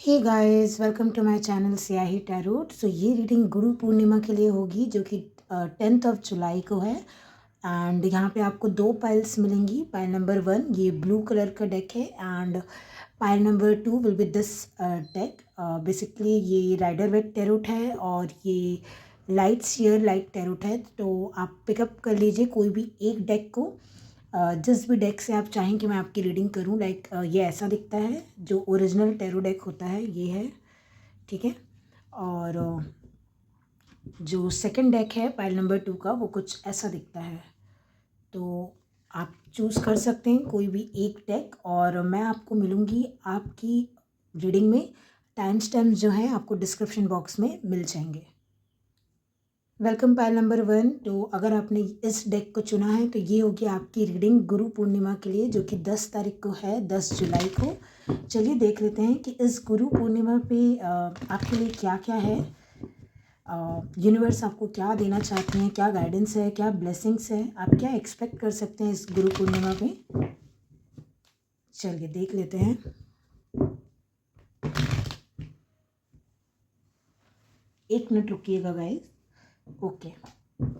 Hey guys, welcome to my channel Siyahi tarot. So ये reading Guru Purnima के लिए होगी जो कि 10th ऑफ जुलाई को है। एंड यहाँ पे आपको दो पाइल्स मिलेंगी। पाइल नंबर 1 ये ब्लू कलर का डेक है and pile number 2 will be this deck. Basically ये राइडर वेट टैरोट है और ये लाइट शेयर लाइट टैरोट है। तो आप पिकअप कर लीजिए कोई भी एक डेक को, जिस भी डेक से आप चाहें कि मैं आपकी रीडिंग करूं। लाइक ये ऐसा दिखता है, जो ओरिजिनल टैरो डेक होता है ये है, ठीक है। और जो सेकंड डेक है पाइल नंबर 2 का, वो कुछ ऐसा दिखता है। तो आप चूज़ कर सकते हैं कोई भी एक डेक और मैं आपको मिलूँगी आपकी रीडिंग में। टाइम स्टैम्प्स जो हैं आपको डिस्क्रिप्शन बॉक्स में मिल जाएंगे। Welcome pile number 1। तो अगर आपने इस डेक को चुना है तो ये होगी आपकी रीडिंग गुरु पूर्णिमा के लिए, जो कि 10 तारीख को है, 10 जुलाई को। चलिए देख लेते हैं कि इस गुरु पूर्णिमा पे आपके लिए क्या क्या है। यूनिवर्स आपको क्या देना चाहते हैं, क्या गाइडेंस है, क्या ब्लेसिंग्स है, आप क्या एक्सपेक्ट कर सकते हैं इस गुरु पूर्णिमा पे। चलिए देख लेते हैं। एक मिनट रुकिएगा गाइस। ओके,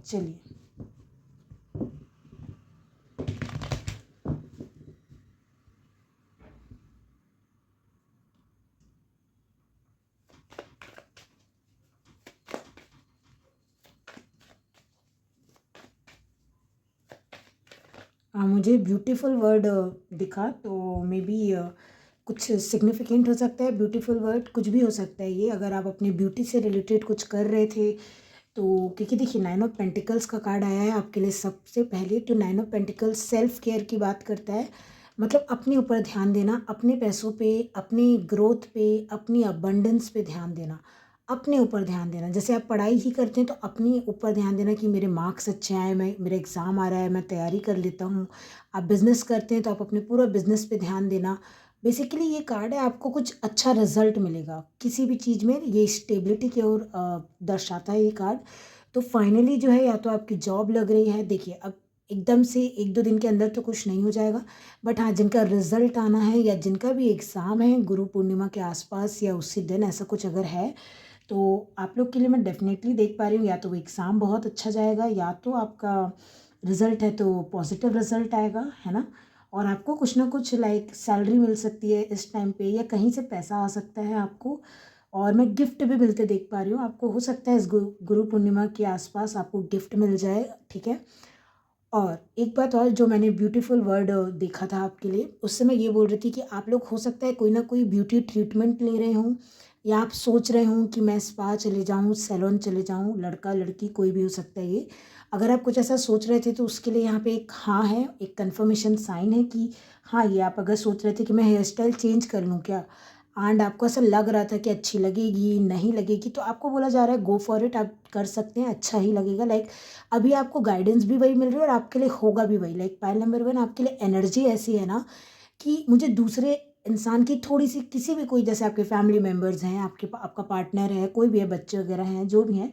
चलिए। मुझे ब्यूटीफुल वर्ड दिखा, तो मे बी कुछ सिग्निफिकेंट हो सकता है। ब्यूटीफुल वर्ड कुछ भी हो सकता है ये, अगर आप अपनी ब्यूटी से रिलेटेड कुछ कर रहे थे तो। क्योंकि देखिए 9 ऑफ पेंटिकल्स का कार्ड आया है आपके लिए सबसे पहले। तो 9 ऑफ पेंटिकल्स सेल्फ केयर की बात करता है, मतलब अपने ऊपर ध्यान देना, अपने पैसों पे, अपनी ग्रोथ पे, अपनी अबंडेंस पे ध्यान देना, अपने ऊपर ध्यान देना। जैसे आप पढ़ाई ही करते हैं तो अपने ऊपर ध्यान देना कि मेरे मार्क्स अच्छे आए, मेरा एग्ज़ाम आ रहा है, मैं तैयारी कर लेता हूँ। आप बिज़नेस करते हैं तो आप अपने पूरा बिज़नेस पे ध्यान देना। बेसिकली ये कार्ड है, आपको कुछ अच्छा रिजल्ट मिलेगा किसी भी चीज़ में, ये स्टेबिलिटी की ओर दर्शाता है ये कार्ड। तो फाइनली जो है, या तो आपकी जॉब लग रही है। देखिए अब एकदम से 1-2 दिन के अंदर तो कुछ नहीं हो जाएगा, बट हाँ, जिनका रिजल्ट आना है या जिनका भी एग्ज़ाम है गुरु पूर्णिमा के आसपास या उसी दिन, ऐसा कुछ अगर है तो आप लोग के लिए मैं डेफिनेटली देख पा रही हूँ, या तो वो एग्ज़ाम बहुत अच्छा जाएगा या तो आपका रिज़ल्ट है तो पॉजिटिव रिज़ल्ट आएगा, है ना। और आपको कुछ ना कुछ लाइक सैलरी मिल सकती है इस टाइम पे, या कहीं से पैसा आ सकता है आपको। और मैं गिफ्ट भी मिलते देख पा रही हूँ आपको। हो सकता है इस गुरु पूर्णिमा के आसपास आपको गिफ्ट मिल जाए, ठीक है। और एक बात और, जो मैंने ब्यूटीफुल वर्ड देखा था आपके लिए, उससे मैं ये बोल रही थी कि आप लोग हो सकता है कोई ना कोई ब्यूटी ट्रीटमेंट ले रहे हों, या आप सोच रहे हों कि मैं स्पा चले जाऊं, सैलून चले जाऊं, लड़का लड़की कोई भी हो सकता है ये। अगर आप कुछ ऐसा सोच रहे थे तो उसके लिए यहाँ पे एक हाँ है, एक कन्फर्मेशन साइन है कि हाँ, ये आप अगर सोच रहे थे कि मैं हेयर स्टाइल चेंज कर लूँ क्या, एंड आपको ऐसा लग रहा था कि अच्छी लगेगी नहीं लगेगी, तो आपको बोला जा रहा है गो फॉर इट, आप कर सकते हैं, अच्छा ही लगेगा। लाइक अभी आपको गाइडेंस भी वही मिल रही है और आपके लिए होगा भी वही। लाइक पाइल नंबर 1 आपके लिए एनर्जी ऐसी है ना कि मुझे दूसरे इंसान की थोड़ी सी, किसी भी, कोई जैसे आपके फैमिली मेम्बर्स हैं, आपका पार्टनर है, कोई भी है, बच्चे वगैरह हैं, जो भी हैं,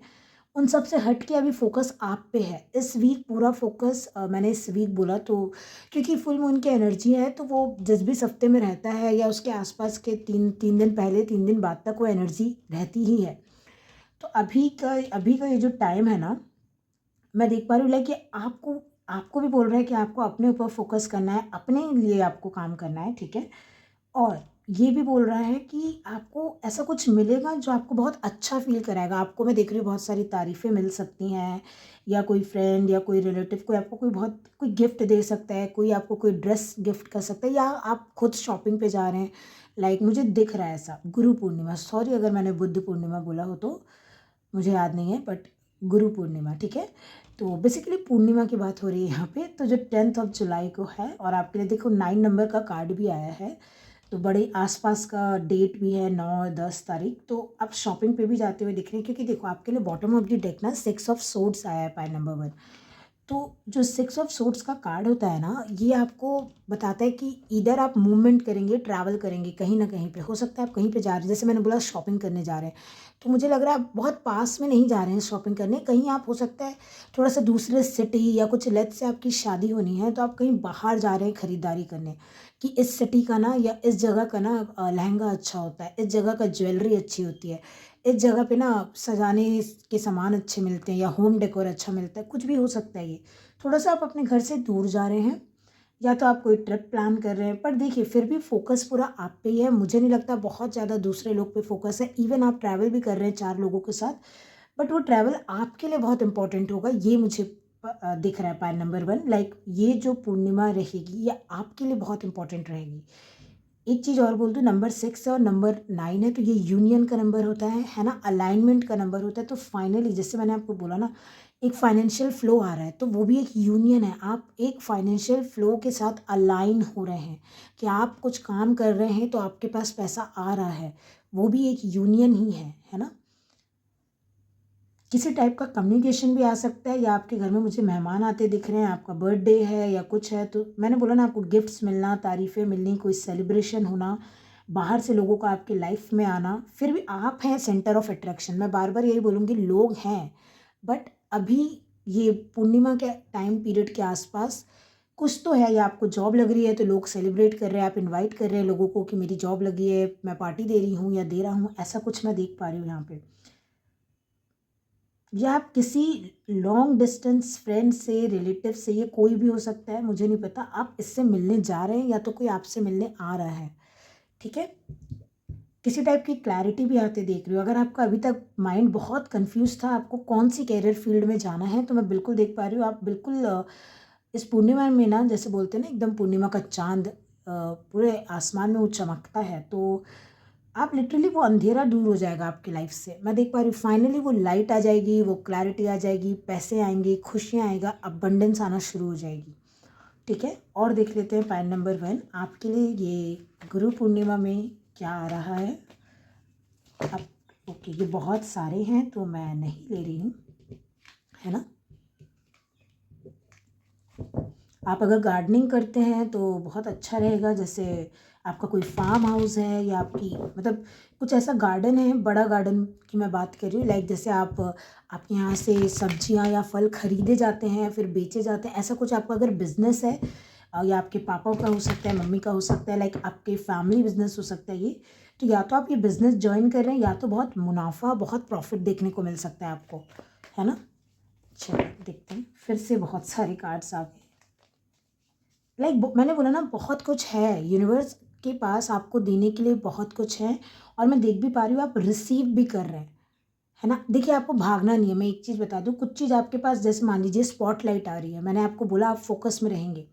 उन सब से हट के अभी फोकस आप पे है इस वीक। पूरा फोकस मैंने इस वीक बोला तो क्योंकि फुल मून की एनर्जी है, तो वो जिस भी हफ्ते में रहता है या उसके आसपास के 3 दिन पहले 3 दिन बाद तक वो एनर्जी रहती ही है। तो अभी का ये जो टाइम है ना, मैं देख पा रही हूँ लाइक कि आपको आपको भी बोल रहा है कि आपको अपने ऊपर फोकस करना है, अपने लिए आपको काम करना है, ठीक है। और ये भी बोल रहा है कि आपको ऐसा कुछ मिलेगा जो आपको बहुत अच्छा फील कराएगा। आपको मैं देख रही हूँ बहुत सारी तारीफ़ें मिल सकती हैं, या कोई फ्रेंड या कोई रिलेटिव कोई आपको कोई गिफ्ट दे सकता है, कोई आपको कोई ड्रेस गिफ्ट कर सकता है, या आप खुद शॉपिंग पे जा रहे हैं। लाइक मुझे दिख रहा है ऐसा। गुरु पूर्णिमा, सॉरी अगर मैंने बुद्ध पूर्णिमा बोला हो तो, मुझे याद नहीं है, बट गुरु पूर्णिमा, ठीक है। तो बेसिकली पूर्णिमा की बात हो रही है यहाँ पे। तो जो 10th ऑफ जुलाई को है, और आपके लिए देखो 9 नंबर का कार्ड भी आया है, तो बड़े आसपास का डेट भी है, 9 और 10 तारीख। तो आप शॉपिंग पे भी जाते हुए दिख रहे हैं, क्योंकि देखो आपके लिए बॉटम ऑफ द डेक ना 6 ऑफ सोर्ड्स आया है, पाइल नंबर 1। तो जो 6 ऑफ सोर्ड्स का कार्ड होता है ना, ये आपको बताता है कि इधर आप मूवमेंट करेंगे, ट्रैवल करेंगे कहीं ना कहीं पे। हो सकता है आप कहीं पे जा रहे हैं, जैसे मैंने बोला शॉपिंग करने जा रहे हैं, तो मुझे लग रहा है आप बहुत पास में नहीं जा रहे हैं शॉपिंग करने, कहीं आप हो सकता है थोड़ा सा दूसरे सिटी, या कुछ लेट से आपकी शादी होनी है तो आप कहीं बाहर जा रहे हैं खरीदारी करने। कि इस सिटी का ना या इस जगह का ना लहंगा अच्छा होता है, इस जगह का ज्वेलरी अच्छी होती है, इस जगह पे ना सजाने के सामान अच्छे मिलते हैं या होम डेकोर अच्छा मिलता है, कुछ भी हो सकता है ये। थोड़ा-सा आप अपने घर से दूर जा रहे हैं या तो आप कोई ट्रिप प्लान कर रहे हैं, पर देखिए फिर भी फ़ोकस पूरा आप पे ही है। मुझे नहीं लगता बहुत ज़्यादा दूसरे लोग पे फ़ोकस है। इवन आप ट्रैवल भी कर रहे हैं 4 लोगों के साथ, बट वो ट्रैवल आपके लिए बहुत इम्पोर्टेंट होगा, ये मुझे दिख रहा है पॉइंट नंबर 1। लाइक ये जो पूर्णिमा रहेगी ये आपके लिए बहुत इम्पोर्टेंट रहेगी। एक चीज़ और बोल दूँ, नंबर 6 है और नंबर 9 है तो ये यूनियन का नंबर होता है ना, अलाइनमेंट का नंबर होता है। तो फाइनली जैसे मैंने आपको बोला ना, एक फाइनेंशियल फ्लो आ रहा है तो वो भी एक यूनियन है। आप एक फाइनेंशियल फ्लो के साथ अलाइन हो रहे हैं कि आप कुछ काम कर रहे हैं तो आपके पास पैसा आ रहा है, वो भी एक यूनियन ही है ना। किसी टाइप का कम्युनिकेशन भी आ सकता है या आपके घर में मुझे मेहमान आते दिख रहे हैं, आपका बर्थडे है या कुछ है, तो मैंने बोला ना आपको गिफ्ट्स मिलना, तारीफ़ें मिलनी, कोई सेलिब्रेशन होना, बाहर से लोगों का आपके लाइफ में आना। फिर भी आप हैं सेंटर ऑफ अट्रैक्शन। मैं बार बार यही बोलूँगी, लोग हैं, बट अभी ये पूर्णिमा के टाइम पीरियड के आसपास कुछ तो है, या आपको जॉब लग रही है तो लोग सेलिब्रेट कर रहे हैं, आप इनवाइट कर रहे हैं लोगों को कि मेरी जॉब लगी है, मैं पार्टी दे रही हूँ या दे रहा हूँ, ऐसा कुछ मैं देख पा रही हूँ यहाँ पे। या आप किसी लॉन्ग डिस्टेंस फ्रेंड से, रिलेटिव से, ये कोई भी हो सकता है, मुझे नहीं पता, आप इससे मिलने जा रहे हैं या तो कोई आपसे मिलने आ रहा है, ठीक है। किसी टाइप की क्लैरिटी भी आते देख रही हो। अगर आपका अभी तक माइंड बहुत कंफ्यूज था आपको कौन सी कैरियर फील्ड में जाना है, तो मैं बिल्कुल देख पा रही हूँ आप बिल्कुल इस पूर्णिमा में ना, जैसे बोलते हैं ना एकदम पूर्णिमा का चांद पूरे आसमान में वो चमकता है, तो आप लिटरली वो अंधेरा दूर हो जाएगा आपकी लाइफ से। मैं देख पा रही हूँ फाइनली वो लाइट आ जाएगी, वो क्लैरिटी आ जाएगी, पैसे आएंगे, खुशियाँ आएगा, अबंडेंस आना शुरू हो जाएगी, ठीक है। और देख लेते हैं पॉइंट नंबर 1 आपके लिए ये गुरु पूर्णिमा में क्या आ रहा है। अब ओके, ये बहुत सारे हैं तो मैं नहीं ले रही हूँ, है ना। आप अगर गार्डनिंग करते हैं तो बहुत अच्छा रहेगा। जैसे आपका कोई फार्म हाउस है या आपकी मतलब कुछ ऐसा गार्डन है, बड़ा गार्डन की मैं बात कर रही हूँ। लाइक जैसे आपके यहाँ से सब्जियाँ या फल खरीदे जाते हैं फिर बेचे जाते हैं, ऐसा कुछ आपका अगर बिजनेस है, या आपके पापा का हो सकता है, मम्मी का हो सकता है, लाइक आपके फैमिली बिजनेस हो सकता है ये, तो या तो आप ये बिजनेस ज्वाइन कर रहे हैं या तो बहुत मुनाफा, बहुत प्रॉफिट देखने को मिल सकता है आपको, है ना। चलो देखते हैं, फिर से बहुत सारे कार्ड्स आ गए। मैंने बोला ना बहुत कुछ है यूनिवर्स के पास आपको देने के लिए, बहुत कुछ है। और मैं देख भी पा रही हूँ आप रिसीव भी कर रहे हैं, है ना। देखिए आपको भागना नहीं है। मैं एक चीज़ बता दूँ, कुछ चीज़ आपके पास, जैसे मान लीजिए स्पॉटलाइट आ रही है, मैंने आपको बोला आप फोकस में रहेंगे,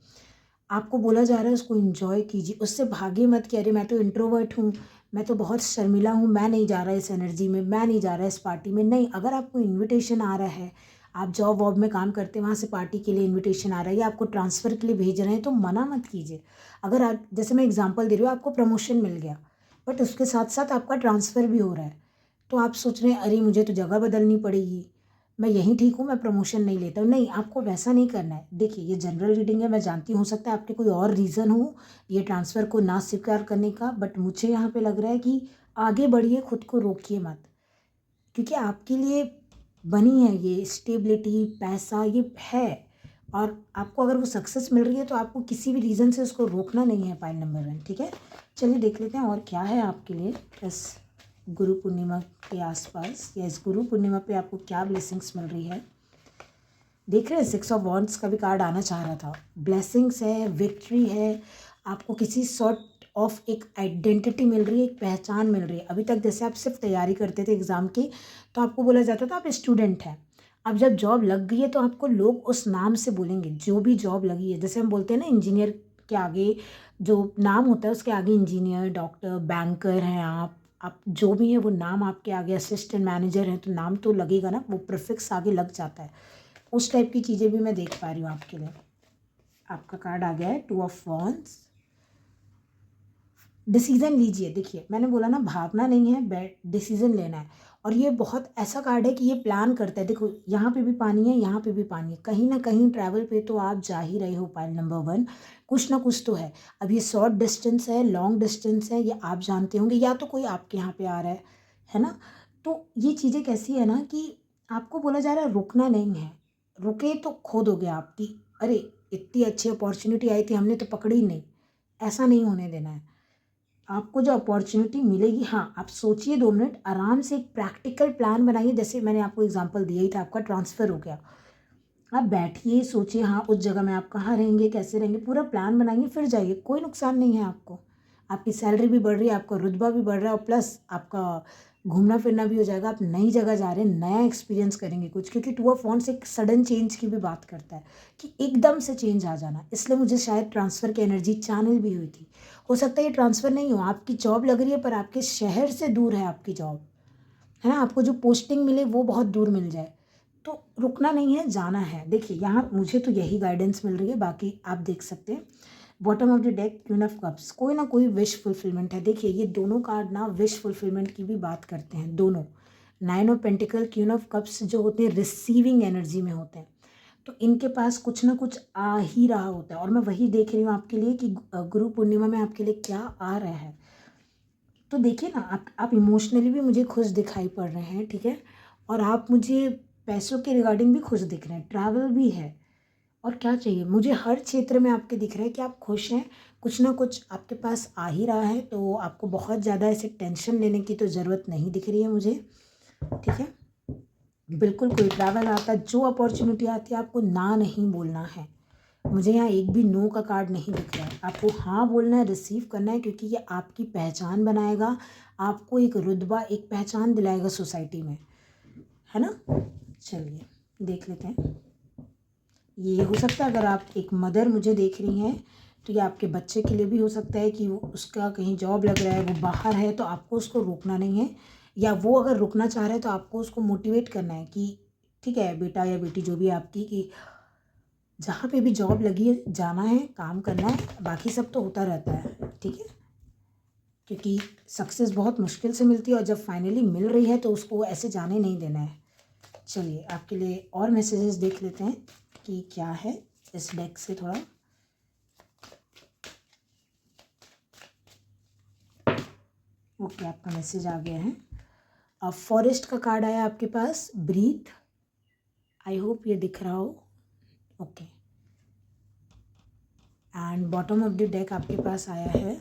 आपको बोला जा रहा है उसको एंजॉय कीजिए, उससे भागे मत कि अरे मैं तो इंट्रोवर्ट हूँ, मैं तो बहुत शर्मिला हूँ, मैं नहीं जा रहा इस एनर्जी में, मैं नहीं जा रहा इस पार्टी में। नहीं, अगर आपको इनविटेशन आ रहा है, आप जॉब वॉब में काम करते हैं, वहाँ से पार्टी के लिए इनविटेशन आ रहा है या आपको ट्रांसफ़र के लिए भेज रहे हैं, तो मना मत कीजिए। अगर आप, जैसे मैं एग्जांपल दे रही हूँ, आपको प्रमोशन मिल गया बट उसके साथ साथ आपका ट्रांसफ़र भी हो रहा है, तो आप सोच रहे हैं अरे मुझे तो जगह बदलनी पड़ेगी, मैं यहीं ठीक हूँ, मैं प्रमोशन नहीं लेता हूँ। नहीं, आपको वैसा नहीं करना है। देखिए ये जनरल रीडिंग है, मैं जानती हूँ हो सकता है आपके कोई और रीज़न हो ये ट्रांसफ़र को ना स्वीकार करने का, बट मुझे यहाँ पे लग रहा है कि आगे बढ़िए, खुद को रोकिए मत, क्योंकि आपके लिए बनी है ये स्टेबिलिटी, पैसा ये है। और आपको अगर वो सक्सेस मिल रही है तो आपको किसी भी रीज़न से उसको रोकना नहीं है। पॉइंट नंबर 1, ठीक है। चलिए देख लेते हैं और क्या है आपके लिए इस गुरु पूर्णिमा के आसपास, या इस गुरु पूर्णिमा पे आपको क्या ब्लेसिंग्स मिल रही है। देख रहे हैं 6 ऑफ वॉन्ड्स का भी कार्ड आना चाह रहा था। ब्लेसिंग्स है, विक्ट्री है, आपको किसी सॉर्ट ऑफ एक आइडेंटिटी मिल रही है, एक पहचान मिल रही है। अभी तक जैसे आप सिर्फ तैयारी करते थे एग्ज़ाम की तो आपको बोला जाता था आप स्टूडेंट हैं। अब जब जॉब लग गई है तो आपको लोग उस नाम से बोलेंगे, जो भी जॉब लगी है। जैसे हम बोलते हैं ना इंजीनियर के आगे जो नाम होता है उसके आगे इंजीनियर, डॉक्टर, बैंकर हैं आप जो भी हैं वो नाम आपके आगे, असिस्टेंट मैनेजर हैं तो नाम तो लगेगा ना, वो प्रीफिक्स आगे लग जाता है। उस टाइप की चीज़ें भी मैं देख पा रही हूँ आपके लिए। आपका कार्ड आ गया है 2 ऑफ वॉन्ड्स। डिसीज़न लीजिए। देखिए मैंने बोला ना भागना नहीं है, डिसीज़न लेना है। और ये बहुत ऐसा कार्ड है कि ये प्लान करता है। देखो यहाँ पे भी पानी है, यहाँ पे भी पानी है, कहीं ना कहीं ट्रैवल पे तो आप जा ही रहे हो। पाइल नंबर 1, कुछ ना कुछ तो है। अब ये शॉर्ट डिस्टेंस है, लॉन्ग डिस्टेंस है, ये आप जानते होंगे, या तो कोई आपके यहाँ पे आ रहा है ना। तो ये चीज़ें कैसी है ना कि आपको बोला जा रहा है रुकना नहीं है। रुके तो खो दोगे आपकी, अरे इतनी अच्छी अपॉर्चुनिटी आई थी हमने तो पकड़ी नहीं, ऐसा नहीं होने देना है। आपको जो अपॉर्चुनिटी मिलेगी, हाँ, आप सोचिए 2 मिनट आराम से, एक प्रैक्टिकल प्लान बनाइए। जैसे मैंने आपको एग्जांपल दिया ही था, आपका ट्रांसफ़र हो गया। आप बैठिए, सोचिए हाँ, उस जगह में आप कहाँ रहेंगे, कैसे रहेंगे, पूरा प्लान बनाइए, फिर जाइए। कोई नुकसान नहीं है आपको। आपकी सैलरी भी बढ़ रही है, आपका रुतबा भी बढ़ रहा है और प्लस आपका घूमना-फिरना भी हो जाएगा। आप नई जगह जा रहे हैं, नया एक्सपीरियंस करेंगे कुछ, क्योंकि टू ऑफ वांट्स एक सडन चेंज की भी बात करता है कि एकदम से चेंज आ जाना। इसलिए मुझे शायद ट्रांसफ़र की एनर्जी चैनल भी हुई थी। हो सकता है ये ट्रांसफ़र नहीं हो, आपकी जॉब लग रही है पर आपके शहर से दूर है आपकी जॉब, है ना? आपको जो पोस्टिंग मिले वो बहुत दूर मिल जाए। तो रुकना नहीं है, जाना है। देखिए यहाँ मुझे तो यही गाइडेंस मिल रही है, बाकी आप देख सकते हैं। Bottom of the deck queen of cups, कोई ना कोई विश फुलफिलमेंट है। देखिए ये दोनों कार्ड ना विश फुलफिलमेंट की भी बात करते हैं, दोनों। 9 of pentacle, queen of cups जो होते हैं रिसीविंग एनर्जी में होते हैं। तो इनके पास कुछ ना कुछ आ ही रहा होता है और मैं वही देख रही हूँ आपके लिए कि गुरु पूर्णिमा में आपके लिए क्या आ रहा है। तो देखिए ना, आप इमोशनली भी मुझे खुश दिखाई पड़ रहे हैं, ठीक है? और आप मुझे पैसों के रिगार्डिंग भी खुश दिख रहे हैं, ट्रैवल भी है। और क्या चाहिए? मुझे हर क्षेत्र में आपके दिख रहा है कि आप खुश हैं, कुछ ना कुछ आपके पास आ ही रहा है, तो आपको बहुत ज़्यादा ऐसे टेंशन लेने की तो ज़रूरत नहीं दिख रही है मुझे, ठीक है? बिल्कुल कोई ट्रैवल आता है, जो अपॉर्चुनिटी आती है आपको ना नहीं बोलना है। मुझे यहाँ एक भी नो का कार्ड नहीं दिख रहा है। आपको हाँ बोलना है, रिसीव करना है, क्योंकि ये आपकी पहचान बनाएगा, आपको एक रुतबा, एक पहचान दिलाएगा सोसाइटी में, है ना? चलिए देख लेते हैं। ये हो सकता है, अगर आप एक मदर मुझे देख रही हैं तो ये आपके बच्चे के लिए भी हो सकता है कि वो उसका कहीं जॉब लग रहा है, वो बाहर है, तो आपको उसको रोकना नहीं है। या वो अगर रुकना चाह रहा है तो आपको उसको मोटिवेट करना है कि ठीक है बेटा या बेटी जो भी आपकी, कि जहाँ पे भी जॉब लगी है जाना है, काम करना है, बाकी सब तो होता रहता है, ठीक है? क्योंकि सक्सेस बहुत मुश्किल से मिलती है और जब फाइनली मिल रही है तो उसको ऐसे जाने नहीं देना है। चलिए आपके लिए और मैसेजेस देख लेते हैं कि क्या है इस डेक से थोड़ा। ओके, आपका मैसेज आ गया है। अब फॉरेस्ट का कार्ड आया आपके पास, ब्रीथ। आई होप ये दिख रहा हो। Okay, and bottom of the deck आपके पास आया है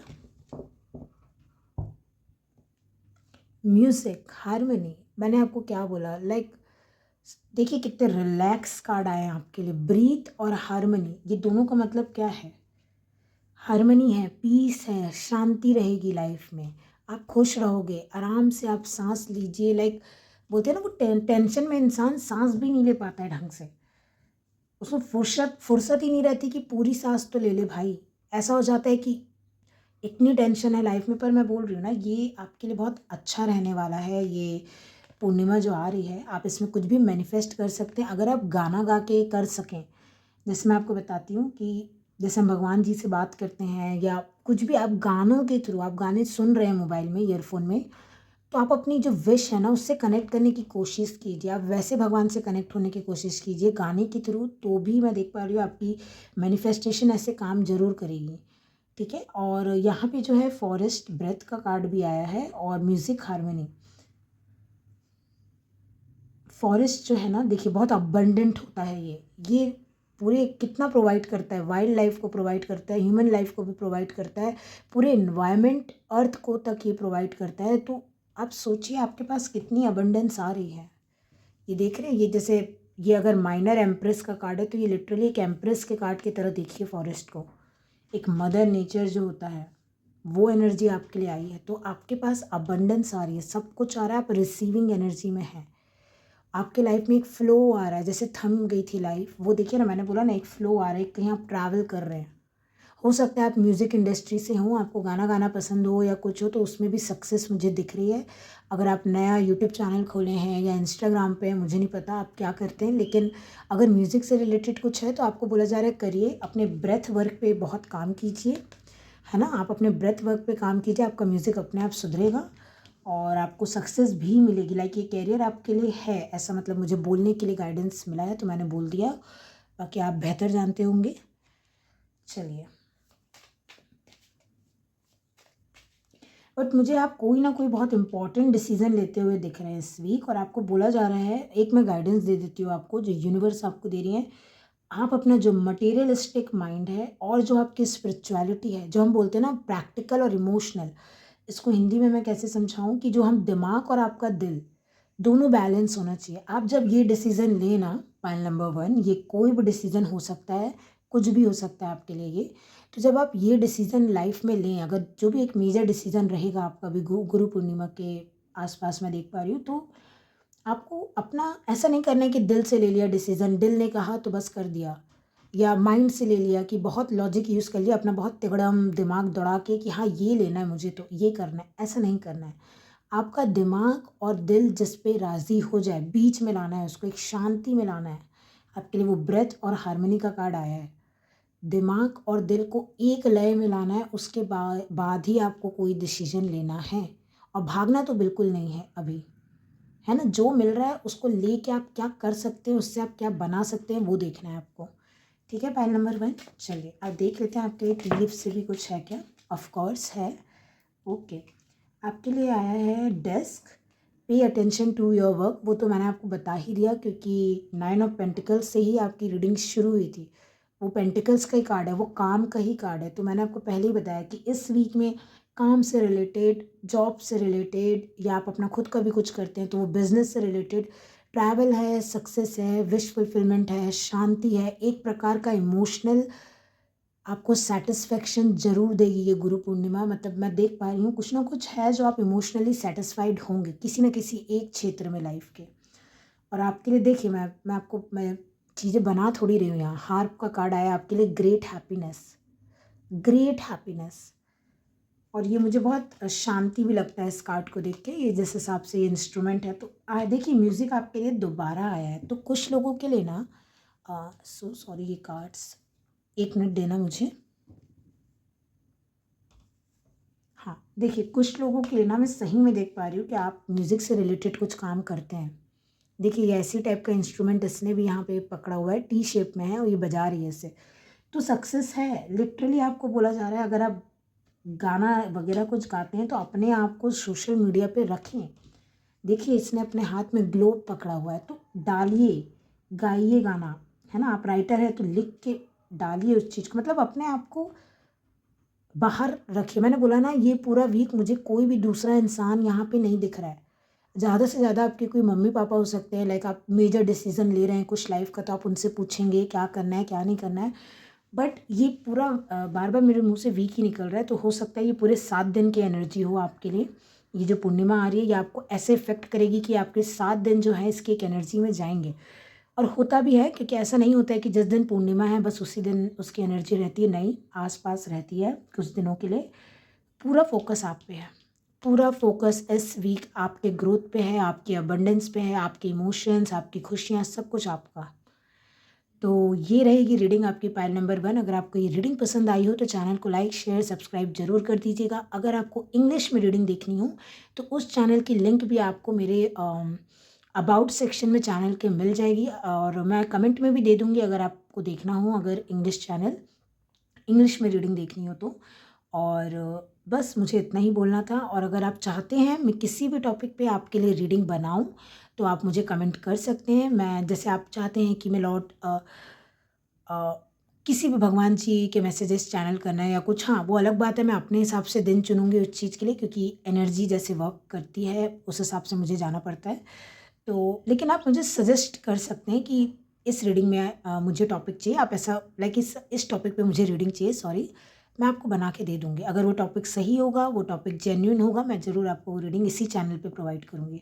म्यूजिक, हारमोनी। मैंने आपको क्या बोला, लाइक देखिए कितने रिलैक्स कार्ड आए हैं आपके लिए। ब्रीथ और हारमोनी, ये दोनों का मतलब क्या है? हारमोनी है, पीस है, शांति रहेगी लाइफ में, आप खुश रहोगे, आराम से आप सांस लीजिए। लाइक बोलते हैं ना, वो टेंशन में इंसान सांस भी नहीं ले पाता है ढंग से, उसको फुर्सत ही नहीं रहती कि पूरी सांस तो ले ले भाई। ऐसा हो जाता है कि इतनी टेंशन है लाइफ में। पर मैं बोल रही हूँ ना, ये आपके लिए बहुत अच्छा रहने वाला है। ये पूर्णिमा जो आ रही है, आप इसमें कुछ भी मैनिफेस्ट कर सकते हैं अगर आप गाना गा के कर सकें। जैसे मैं आपको बताती हूँ कि जैसे हम भगवान जी से बात करते हैं या कुछ भी, आप गानों के थ्रू, आप गाने सुन रहे हैं मोबाइल में, ईयरफोन में, तो आप अपनी जो विश है ना उससे कनेक्ट करने की कोशिश कीजिए। आप वैसे भगवान से कनेक्ट होने की कोशिश कीजिए गाने के थ्रू, तो भी मैं देख पा रही हूँ आपकी मैनिफेस्टेशन ऐसे काम ज़रूर करेगी, ठीक है? और यहाँ पे जो है फॉरेस्ट ब्रेथ का कार्ड भी आया है और म्यूज़िक हारमोनी। फॉरेस्ट जो है ना, देखिए बहुत अबंडेंट होता है ये पूरे कितना प्रोवाइड करता है, वाइल्ड लाइफ को प्रोवाइड करता है, ह्यूमन लाइफ को भी प्रोवाइड करता है, पूरे इन्वायरमेंट अर्थ को तक ये प्रोवाइड करता है। तो आप सोचिए आपके पास कितनी अबंडेंस आ रही है। ये देख रहे हैं, ये जैसे ये अगर माइनर एम्प्रेस का कार्ड है तो ये लिटरली एक एम्प्रेस के कार्ड की तरह देखिए फॉरेस्ट को। एक मदर नेचर जो होता है वो एनर्जी आपके लिए आई है, तो आपके पास अबंडेंस आ रही है, सब कुछ आ रहा है, आप रिसीविंग एनर्जी में है। आपके लाइफ में एक फ़्लो आ रहा है, जैसे थम गई थी लाइफ, वो देखिए ना, मैंने बोला ना एक फ़्लो आ रहा है, कहीं आप ट्रैवल कर रहे हैं। हो सकता है आप म्यूज़िक इंडस्ट्री से हो, आपको गाना गाना पसंद हो या कुछ हो, तो उसमें भी सक्सेस मुझे दिख रही है। अगर आप नया यूट्यूब चैनल खोले हैं या इंस्टाग्राम पे, मुझे नहीं पता आप क्या करते हैं, लेकिन अगर म्यूज़िक से रिलेटेड कुछ है तो आपको बोला जा रहा है करिए। अपने ब्रेथ वर्क पे बहुत काम कीजिए, है ना? आप अपने ब्रेथ वर्क पे काम कीजिए, आपका म्यूज़िक अपने आप सुधरेगा और आपको सक्सेस भी मिलेगी। लाइक ये कैरियर आपके लिए है, ऐसा मतलब मुझे बोलने के लिए गाइडेंस मिला है तो मैंने बोल दिया, बाकी आप बेहतर जानते होंगे। चलिए, बट मुझे आप कोई ना कोई बहुत इंपॉर्टेंट डिसीजन लेते हुए दिख रहे हैं इस वीक, और आपको बोला जा रहा है, एक मैं गाइडेंस दे देती हूँ आपको जो यूनिवर्स आपको दे रही है। आप अपना जो मटेरियलिस्टिक माइंड है और जो आपकी स्पिरिचुअलिटी है, जो हम बोलते हैं ना प्रैक्टिकल और इमोशनल, इसको हिंदी में मैं कैसे समझाऊँ कि जो हम दिमाग और आपका दिल दोनों बैलेंस होना चाहिए। आप जब ये डिसीज़न लें ना, पॉइंट नंबर 1, ये कोई भी डिसीज़न हो सकता है, कुछ भी हो सकता है आपके लिए ये। तो जब आप ये डिसीज़न लाइफ में लें, अगर जो भी एक मेजर डिसीज़न रहेगा आपका भी गुरु पूर्णिमा के आसपास मैं देख पा रही हूँ, तो आपको अपना ऐसा नहीं करना है कि दिल से ले लिया डिसीज़न, दिल ने कहा तो बस कर दिया, या माइंड से ले लिया कि बहुत लॉजिक यूज़ कर लिया अपना, बहुत तिगड़म दिमाग दौड़ा के कि हाँ ये लेना है मुझे तो ये करना है, ऐसा नहीं करना है। आपका दिमाग और दिल जिस पे राज़ी हो जाए, बीच में लाना है उसको, एक शांति में लाना है। आपके लिए वो ब्रेथ और हार्मनी का कार्ड आया है। दिमाग और दिल को एक लय में लाना है, उसके बाद ही आपको कोई डिसीज़न लेना है, और भागना तो बिल्कुल नहीं है अभी, है ना? जो मिल रहा है उसको लेके आप क्या कर सकते हैं, उससे आप क्या बना सकते हैं, वो देखना है आपको। ठीक है, पॉइंट नंबर 1। चलिए अब देख लेते हैं आपके लिए टी लीफ से भी कुछ है क्या। ऑफ कोर्स है। ओके, आपके लिए आया है desk, pay attention to your work. वो तो मैंने आपको बता ही दिया, क्योंकि 9 ऑफ पेंटिकल्स से ही आपकी रीडिंग शुरू हुई थी। वो पेंटिकल्स का ही कार्ड है, वो काम का ही कार्ड है। तो मैंने आपको पहले ही बताया कि इस वीक में काम से रिलेटेड, जॉब से रिलेटेड, या आप अपना खुद का भी कुछ करते हैं तो वो बिज़नेस से रिलेटेड, ट्रैवल है, सक्सेस है, विश फुलफिलमेंट है, शांति है, एक प्रकार का इमोशनल आपको सेटिस्फेक्शन ज़रूर देगी ये गुरु पूर्णिमा। मतलब मैं देख पा रही हूँ कुछ ना कुछ है जो आप इमोशनली सेटिस्फाइड होंगे किसी न किसी एक क्षेत्र में लाइफ के। और आपके लिए देखिए, मैं चीज़ें बना थोड़ी रही हूँ यहाँ। हार्प का कार्ड आया आपके लिए, ग्रेट हैप्पीनेस, ग्रेट हैप्पीनेस। और ये मुझे बहुत शांति भी लगता है इस कार्ड को देख के, ये जिस हिसाब से ये इंस्ट्रूमेंट है। तो देखिए म्यूज़िक आपके लिए दोबारा आया है। तो कुछ लोगों के लिए ना, सो सॉरी, ये कार्ड्स, एक मिनट देना मुझे। हाँ, देखिए कुछ लोगों के लिए ना मैं सही में देख पा रही हूँ कि आप म्यूज़िक से रिलेटेड कुछ काम करते हैं। देखिए ये ऐसी टाइप का इंस्ट्रूमेंट इसने भी यहाँ पे पकड़ा हुआ है, टी शेप में है, और ये बजा रही है इसे। तो सक्सेस है, लिटरली आपको बोला जा रहा है। अगर आप गाना वगैरह कुछ गाते हैं तो अपने आप को सोशल मीडिया पे रखें। देखिए इसने अपने हाथ में ग्लोब पकड़ा हुआ है, तो डालिए, गाइए गाना, है ना? आप राइटर है तो लिख के डालिए उस चीज़ को, मतलब अपने आप को बाहर रखिए। मैंने बोला ना, ये पूरा वीक मुझे कोई भी दूसरा इंसान यहाँ पे नहीं दिख रहा है। ज़्यादा से ज़्यादा आपके कोई मम्मी पापा हो सकते हैं, लाइक आप मेजर डिसीजन ले रहे हैं कुछ लाइफ का, तो आप उनसे पूछेंगे क्या करना है क्या नहीं करना है। बट ये पूरा बार बार मेरे मुंह से वीक ही निकल रहा है, तो हो सकता है ये पूरे 7 दिन की एनर्जी हो आपके लिए। ये जो पूर्णिमा आ रही है ये आपको ऐसे इफेक्ट करेगी कि आपके 7 दिन जो है इसकी एक एनर्जी में जाएंगे। और होता भी है, क्योंकि ऐसा नहीं होता है कि जिस दिन पूर्णिमा है बस उसी दिन उसकी एनर्जी रहती है, नहीं, आसपास रहती है कुछ दिनों के लिए। पूरा फोकस आप पे है, पूरा फोकस इस वीक आपके ग्रोथ पे है, आपके अबंडेंस पे है, आपके इमोशंस, आपकी खुशियाँ, सब कुछ आपका। तो ये रहेगी रीडिंग आपकी पाइल नंबर 1। अगर आपको ये रीडिंग पसंद आई हो तो चैनल को लाइक शेयर सब्सक्राइब जरूर कर दीजिएगा। अगर आपको इंग्लिश में रीडिंग देखनी हो तो उस चैनल की लिंक भी आपको मेरे अबाउट सेक्शन में चैनल के मिल जाएगी, और मैं कमेंट में भी दे दूँगी अगर आपको देखना हो, अगर इंग्लिश चैनल, इंग्लिश में रीडिंग देखनी हो तो। और बस मुझे इतना ही बोलना था। और अगर आप चाहते हैं मैं किसी भी टॉपिक पे आपके लिए रीडिंग बनाऊं तो आप मुझे कमेंट कर सकते हैं। मैं, जैसे आप चाहते हैं कि मैं किसी भी भगवान जी के मैसेजेस चैनल करना है या कुछ, हाँ वो अलग बात है, मैं अपने हिसाब से दिन चुनूंगी उस चीज़ के लिए, क्योंकि एनर्जी जैसे वर्क करती है उस हिसाब से मुझे जाना पड़ता है। तो लेकिन आप मुझे सजेस्ट कर सकते हैं कि इस रीडिंग में मुझे टॉपिक चाहिए, आप ऐसा लाइक इस टॉपिक पे मुझे रीडिंग चाहिए, सॉरी, मैं आपको बना के दे दूँगी। अगर वो टॉपिक सही होगा, वो टॉपिक जेन्युइन होगा, मैं ज़रूर आपको वो रीडिंग इसी चैनल पे प्रोवाइड करूँगी।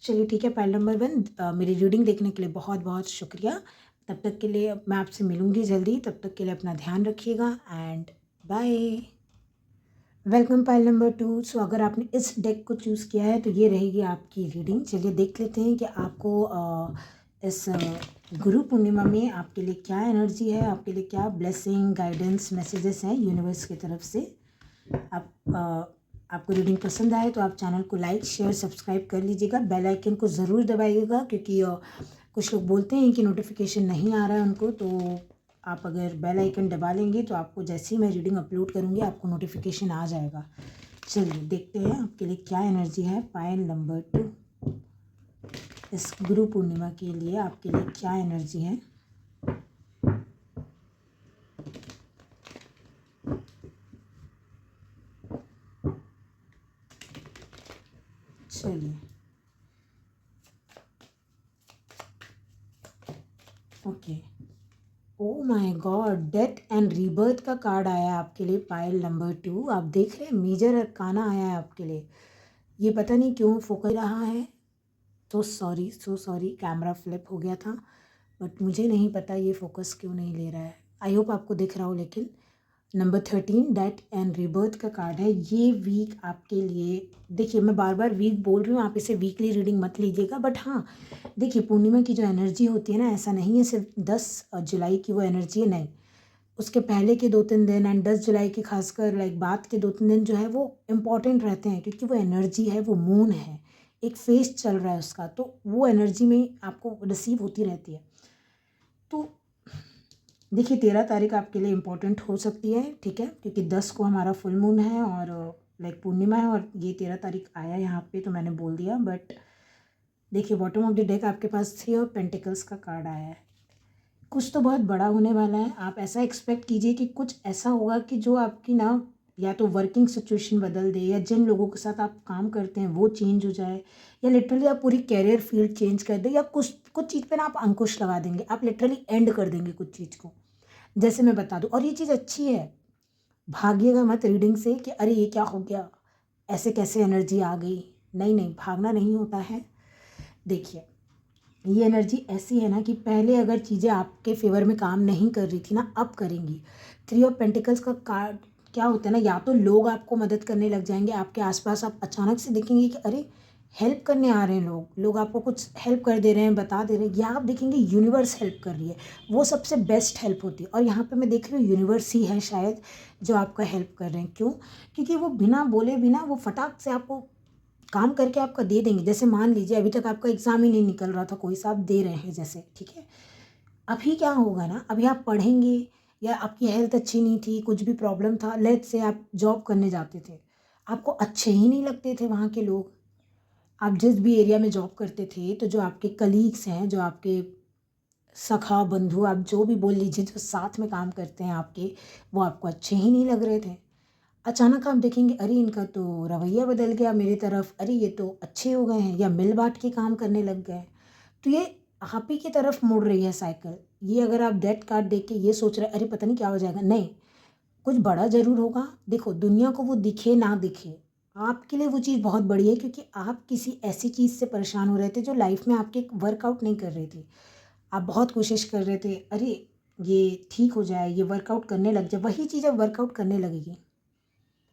चलिए ठीक है, पाइल नंबर 1, मेरी रीडिंग देखने के लिए बहुत बहुत शुक्रिया। तब तक के लिए मैं आपसे मिलूँगी जल्दी, तब तक के लिए अपना ध्यान रखिएगा and bye. Welcome pile number 2। So अगर आपने इस डेक को चूज़ किया है तो ये रहेगी आपकी रीडिंग। चलिए देख लेते हैं कि आपको इस गुरु पूर्णिमा में आपके लिए क्या एनर्जी है, आपके लिए क्या ब्लेसिंग गाइडेंस मैसेजेस हैं यूनिवर्स की तरफ से। आपको रीडिंग पसंद आए तो आप चैनल को लाइक शेयर सब्सक्राइब कर लीजिएगा, बेल आइकन को ज़रूर दबाइएगा, क्योंकि कुछ लोग बोलते हैं कि नोटिफिकेशन नहीं आ रहा है उनको। तो आप अगर बेल आइकन दबा लेंगे तो आपको जैसे ही मैं रीडिंग अपलोड करूँगी आपको नोटिफिकेशन आ जाएगा। चलिए देखते हैं आपके लिए क्या एनर्जी है। पाइल नंबर 2, इस गुरु पूर्णिमा के लिए आपके लिए क्या एनर्जी है। Finally okay. Oh my God, death and rebirth का कार्ड आया है आपके लिए, पाइल नंबर 2। आप देख रहे हैं मेजर अरकाना आया है आपके लिए। ये पता नहीं क्यों फोकस रहा है, तो सो सॉरी, कैमरा फ्लिप हो गया था, बट मुझे नहीं पता ये फोकस क्यों नहीं ले रहा है। आई होप आपको दिख रहा हो। लेकिन नंबर 13 डेथ एंड रिबर्थ का कार्ड है। ये वीक आपके लिए, देखिए मैं बार बार वीक बोल रही हूँ, आप इसे वीकली रीडिंग मत लीजिएगा, बट हाँ देखिए पूर्णिमा की जो एनर्जी होती है ना, ऐसा नहीं है सिर्फ 10 जुलाई की वो एनर्जी है, नहीं, उसके पहले के 2-3 दिन एंड 10 जुलाई के खासकर लाइक बाद के 2-3 दिन जो है वो इम्पॉर्टेंट रहते हैं, क्योंकि वो एनर्जी है, वो मून है, एक फेज चल रहा है उसका, तो वो एनर्जी में आपको रिसीव होती रहती है। तो देखिए 13 तारीख आपके लिए इम्पोर्टेंट हो सकती है, ठीक है, क्योंकि 10 को हमारा फुल मून है और लाइक पूर्णिमा है, और ये 13 तारीख आया यहाँ पे, तो मैंने बोल दिया। बट देखिए बॉटम ऑफ द डेक आपके पास 3 ऑफ पेंटिकल्स का कार्ड आया है। कुछ तो बहुत बड़ा होने वाला है। आप ऐसा एक्सपेक्ट कीजिए कि कुछ ऐसा होगा कि जो आपकी ना या तो वर्किंग सिचुएशन बदल दे, या जिन लोगों के साथ आप काम करते हैं वो चेंज हो जाए, या लिटरली आप पूरी कैरियर फील्ड चेंज कर दें, या कुछ कुछ चीज़ पे ना आप अंकुश लगा देंगे, आप लिटरली एंड कर देंगे कुछ चीज़ को। जैसे मैं बता दूं, और ये चीज़ अच्छी है, भागिएगा मत रीडिंग से कि अरे ये क्या हो गया, ऐसे कैसे एनर्जी आ गई। नहीं नहीं, भागना नहीं होता है। देखिए ये एनर्जी ऐसी है ना कि पहले अगर चीज़ें आपके फेवर में काम नहीं कर रही थी ना, अब करेंगी। 3 ऑफ पेंटिकल्स का कार्ड क्या होता है ना, या तो लोग आपको मदद करने लग जाएंगे आपके आसपास, आप अचानक से देखेंगे कि अरे हेल्प करने आ रहे हैं लोग आपको कुछ हेल्प कर दे रहे हैं, बता दे रहे हैं, या आप देखेंगे यूनिवर्स हेल्प कर रही है। वो सबसे बेस्ट हेल्प होती है, और यहाँ पे मैं देख रही हूँ यूनिवर्स ही है शायद जो आपका हेल्प कर रहे हैं। क्यों? क्योंकि वो बिना बोले बिना वो फटाक से आपको काम करके आपका दे देंगे। जैसे मान लीजिए अभी तक आपका एग्ज़ाम ही नहीं निकल रहा था, कोई सा आप दे रहे हैं जैसे, ठीक है, अभी क्या होगा ना, अभी आप पढ़ेंगे, या आपकी हेल्थ अच्छी नहीं थी, कुछ भी प्रॉब्लम था, लेट्स से आप जॉब करने जाते थे, आपको अच्छे ही नहीं लगते थे वहाँ के लोग, आप जिस भी एरिया में जॉब करते थे, तो जो आपके कलीग्स हैं, जो आपके सखा बंधु, आप जो भी बोल लीजिए, जो साथ में काम करते हैं आपके, वो आपको अच्छे ही नहीं लग रहे थे। अचानक आप देखेंगे अरे इनका तो रवैया बदल गया मेरी तरफ, अरे ये तो अच्छे हो गए हैं, या मिल बांट के काम करने लग गए। तो ये आप ही की तरफ मुड़ रही है साइकिल। ये अगर आप डेथ कार्ड देख के ये सोच रहे अरे पता नहीं क्या हो जाएगा, नहीं, कुछ बड़ा ज़रूर होगा। देखो दुनिया को वो दिखे ना दिखे, आपके लिए वो चीज़ बहुत बड़ी है, क्योंकि आप किसी ऐसी चीज़ से परेशान हो रहे थे जो लाइफ में आपके वर्कआउट नहीं कर रही थी। आप बहुत कोशिश कर रहे थे अरे ये ठीक हो जाए, ये वर्कआउट करने लग जाए, वही चीज़ अब वर्कआउट करने लगेगी,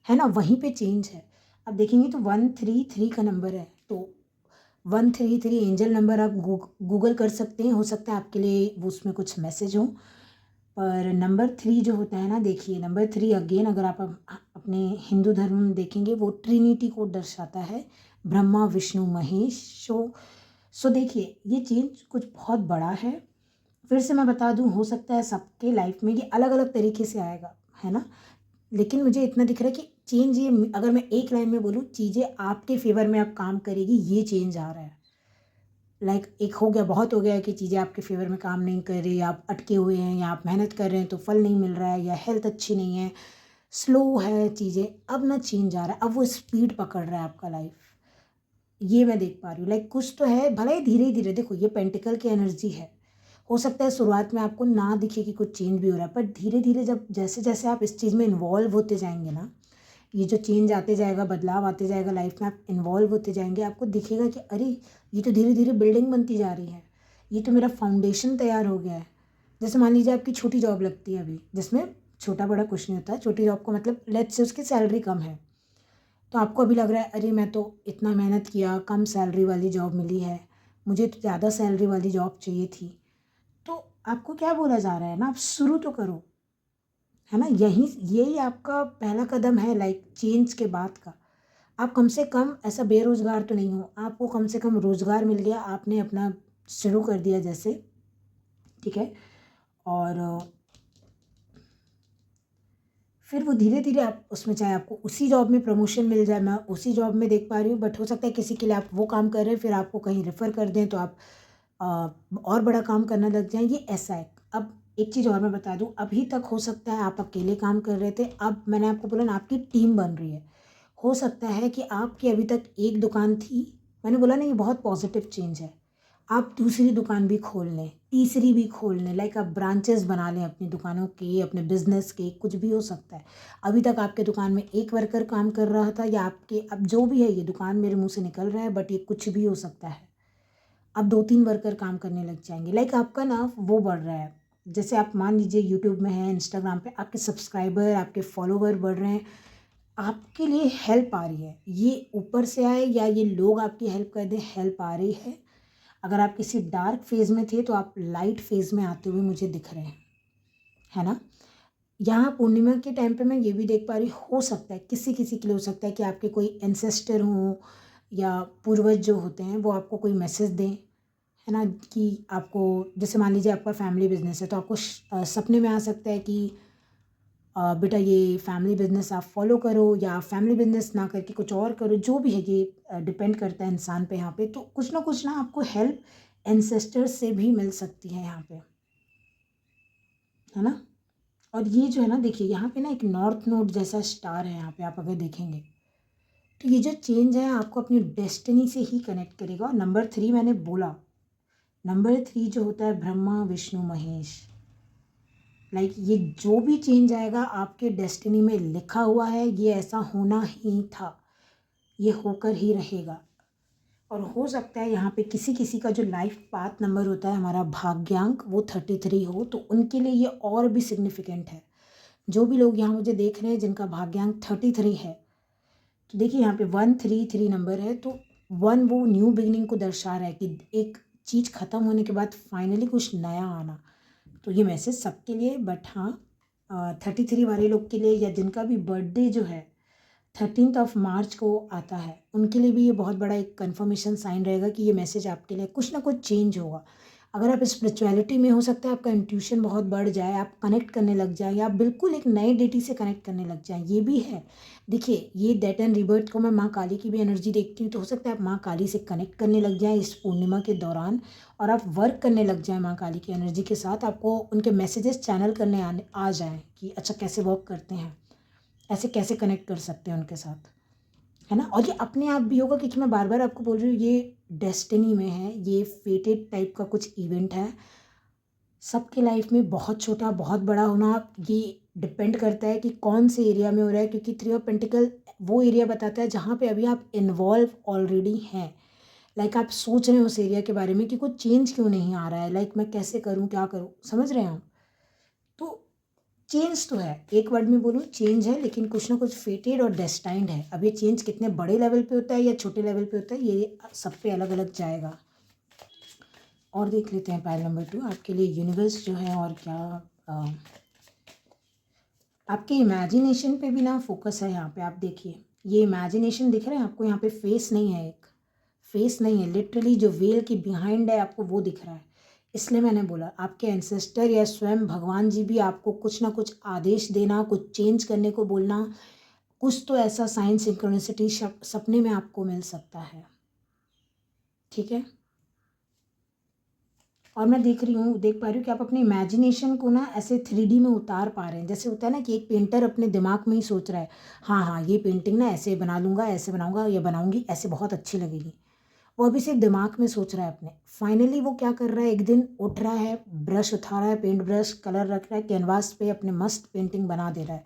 है ना, वहीं पे चेंज है। अब देखेंगे तो 133 का नंबर है, तो 133 एंजल नंबर आप गूगल कर सकते हैं, हो सकता है आपके लिए वो उसमें कुछ मैसेज हो। पर नंबर 3 जो होता है ना, देखिए नंबर 3 अगेन अगर आप अपने हिंदू धर्म में देखेंगे, वो ट्रिनिटी को दर्शाता है, ब्रह्मा विष्णु महेश। सो देखिए ये चेंज कुछ बहुत बड़ा है। फिर से मैं बता दूं, हो सकता है सबके लाइफ में ये अलग अलग तरीके से आएगा, है ना, लेकिन मुझे इतना दिख रहा है कि चेंज ये, अगर मैं एक लाइन में बोलूँ, चीज़ें आपके फेवर में अब काम करेगी, ये चेंज आ रहा है। लाइक एक हो गया, बहुत हो गया कि चीज़ें आपके फेवर में काम नहीं कर रही, आप अटके हुए हैं, या आप मेहनत कर रहे हैं तो फल नहीं मिल रहा है, या हेल्थ अच्छी नहीं है, स्लो है चीज़ें, अब ना चेंज आ रहा है, अब वो स्पीड पकड़ रहा है आपका लाइफ। ये मैं देख पा रही हूँ, लाइक कुछ तो है, भले ही धीरे धीरे, देखो ये पेंटिकल की एनर्जी है, हो सकता है शुरुआत में आपको ना दिखे कि कुछ चेंज भी हो रहा है, पर धीरे धीरे जब जैसे जैसे आप इस चीज़ में इन्वॉल्व होते जाएंगे ना, ये जो चेंज आते जाएगा, बदलाव आते जाएगा लाइफ में, आप इन्वॉल्व होते जाएंगे, आपको दिखेगा कि अरे ये तो धीरे धीरे बिल्डिंग बनती जा रही है, ये तो मेरा फाउंडेशन तैयार हो गया है। जैसे मान लीजिए आपकी छोटी जॉब लगती है अभी, जिसमें छोटा बड़ा कुछ नहीं होता है, छोटी जॉब का मतलब लेट्स से उसकी सैलरी कम है, तो आपको अभी लग रहा है अरे मैं तो इतना मेहनत किया, कम सैलरी वाली जॉब मिली है, मुझे तो ज़्यादा सैलरी वाली जॉब चाहिए थी। तो आपको क्या बोला जा रहा है ना, आप शुरू तो करो, है ना, यही आपका पहला कदम है लाइक चेंज के बाद का। आप कम से कम ऐसा बेरोज़गार तो नहीं हो, आपको कम से कम रोज़गार मिल गया, आपने अपना शुरू कर दिया जैसे, ठीक है, और फिर वो धीरे धीरे आप उसमें, चाहे आपको उसी जॉब में प्रमोशन मिल जाए, मैं उसी जॉब में देख पा रही हूँ, बट हो सकता है किसी के लिए आप वो काम कर रहे हैं, फिर आपको कहीं रेफ़र कर दें तो आप और बड़ा काम करने लग जाएं, ये ऐसा है। अब एक चीज़ और मैं बता दूं, अभी तक हो सकता है आप अकेले काम कर रहे थे, अब मैंने आपको बोला ना आपकी टीम बन रही है। हो सकता है कि आपकी अभी तक एक दुकान थी, मैंने बोला ना ये बहुत पॉजिटिव चेंज है। आप दूसरी दुकान भी खोल लें, तीसरी भी खोल लें, लाइक आप ब्रांचेस बना लें अपनी दुकानों के, अपने बिजनेस के, कुछ भी हो सकता है। अभी तक आपके दुकान में एक वर्कर काम कर रहा था, या आपके अब जो भी है, ये दुकान मेरे मुंह से निकल रहा है बट ये कुछ भी हो सकता है। अब 2-3 वर्कर काम करने लग जाएंगे, लाइक आपका ना वो बढ़ रहा है। जैसे आप मान लीजिए यूट्यूब में है, इंस्टाग्राम पे आपके सब्सक्राइबर, आपके फॉलोवर बढ़ रहे हैं, आपके लिए हेल्प आ रही है। ये ऊपर से आए या ये लोग आपकी हेल्प कर दें, हेल्प आ रही है। अगर आप किसी डार्क फेज़ में थे तो आप लाइट फेज़ में आते हुए मुझे दिख रहे हैं, है ना? यहाँ पूर्णिमा के टाइम पे मैं ये भी देख पा रही, हो सकता है किसी किसी के लिए हो सकता है कि आपके कोई एंसेस्टर हों या पूर्वज जो होते हैं वो आपको कोई मैसेज दें, है ना? कि आपको, जैसे मान लीजिए आपका फैमिली बिजनेस है तो आपको सपने में आ सकता है कि बेटा ये फैमिली बिजनेस आप फॉलो करो, या फैमिली बिजनेस ना करके कुछ और करो, जो भी है ये डिपेंड करता है इंसान पे यहाँ पे। तो कुछ ना आपको हेल्प एंसेस्टर्स से भी मिल सकती है यहाँ पे, है ना? और ये जो है ना, देखिए यहाँ पे ना एक नॉर्थ नोड जैसा स्टार है यहाँ पे, आप अगर देखेंगे तो ये जो चेंज है आपको अपनी डेस्टिनी से ही कनेक्ट करेगा। और नंबर 3 मैंने बोला, नंबर 3 जो होता है ब्रह्मा विष्णु महेश, लाइक ये जो भी चेंज आएगा आपके डेस्टिनी में लिखा हुआ है, ये ऐसा होना ही था, ये होकर ही रहेगा। और हो सकता है यहाँ पे किसी किसी का जो लाइफ पाथ नंबर होता है, हमारा भाग्यांक, वो 33 हो, तो उनके लिए ये और भी सिग्निफिकेंट है। जो भी लोग यहाँ मुझे देख रहे हैं जिनका भाग्यांक 33 है, तो देखिए यहाँ पे 133 नंबर है, तो 1 वो न्यू बिगिनिंग को दर्शा रहा है कि एक चीज़ ख़त्म होने के बाद फाइनली कुछ नया आना। तो ये मैसेज सबके लिए, बट हाँ 33 वाले लोग के लिए, या जिनका भी बर्थडे जो है 13 मार्च को आता है, उनके लिए भी ये बहुत बड़ा एक कंफर्मेशन साइन रहेगा कि ये मैसेज आपके लिए कुछ ना कुछ चेंज होगा। अगर आप स्पिरिचुअलिटी में, हो सकता है आपका इंट्यूशन बहुत बढ़ जाए, आप कनेक्ट करने लग जाए, या आप बिल्कुल एक नए डेटी से कनेक्ट करने लग जाए, ये भी है। देखिए ये डेथ एंड रिबर्थ को मैं माँ काली की भी एनर्जी देखती हूँ, तो हो सकता है आप माँ काली से कनेक्ट करने लग जाएँ इस पूर्णिमा के दौरान, और आप वर्क करने लग जाएँ माँ काली की एनर्जी के साथ। आपको उनके मैसेजेस चैनल करने आने आ जाएँ कि अच्छा कैसे वर्क करते हैं, ऐसे कैसे कनेक्ट कर सकते हैं उनके साथ, है ना? और ये अपने आप भी होगा, क्योंकि मैं बार बार आपको बोल रही हूँ ये डेस्टिनी में है, ये फेटेड टाइप का कुछ इवेंट है। सबके लाइफ में बहुत छोटा बहुत बड़ा होना, ये डिपेंड करता है कि कौन से एरिया में हो रहा है, क्योंकि 3 ऑफ पेंटिकल वो एरिया बताता है जहाँ पे अभी आप इन्वॉल्व ऑलरेडी हैं। लाइक आप सोच रहे हो उस एरिया के बारे में कि कुछ चेंज क्यों नहीं आ रहा है, लाइक मैं कैसे करूँ, क्या करूँ, समझ रहे हैं आप? तो चेंज तो है, एक वर्ड में बोलूँ चेंज है, लेकिन कुछ ना कुछ फेटेड और डेस्टाइंड है। अब ये चेंज कितने बड़े लेवल पे होता है या छोटे लेवल पे होता है, ये सब पे अलग अलग जाएगा। और देख लेते हैं पाइल नंबर 2 आपके लिए यूनिवर्स जो है, और क्या आपके इमेजिनेशन पे भी ना फोकस है यहाँ पे। आप देखिए ये इमेजिनेशन दिख रहा है आपको, यहाँ पे फेस नहीं है, एक फेस नहीं है, लिटरली जो वेल के बिहाइंड है आपको वो दिख रहा है। इसलिए मैंने बोला आपके एंसेस्टर या स्वयं भगवान जी भी आपको कुछ ना कुछ आदेश देना, कुछ चेंज करने को बोलना, कुछ तो ऐसा साइन सिंक्रोनिसिटी सपने में आपको मिल सकता है, ठीक है? और मैं देख रही हूँ, देख पा रही हूँ कि आप अपने इमेजिनेशन को ना ऐसे 3D में उतार पा रहे हैं। जैसे होता है ना कि एक पेंटर अपने दिमाग में ही सोच रहा है, हाँ हाँ ये पेंटिंग ना ऐसे बना लूँगा, ऐसे बनाऊँगा, ये बनाऊँगी, ऐसे बहुत अच्छी लगेगी। वो अभी सिर्फ दिमाग में सोच रहा है अपने। फाइनली वो क्या कर रहा है, एक दिन उठ रहा है, ब्रश उठा रहा है, पेंट ब्रश, कलर रख रहा है, कैनवास पे अपने मस्त पेंटिंग बना दे रहा है।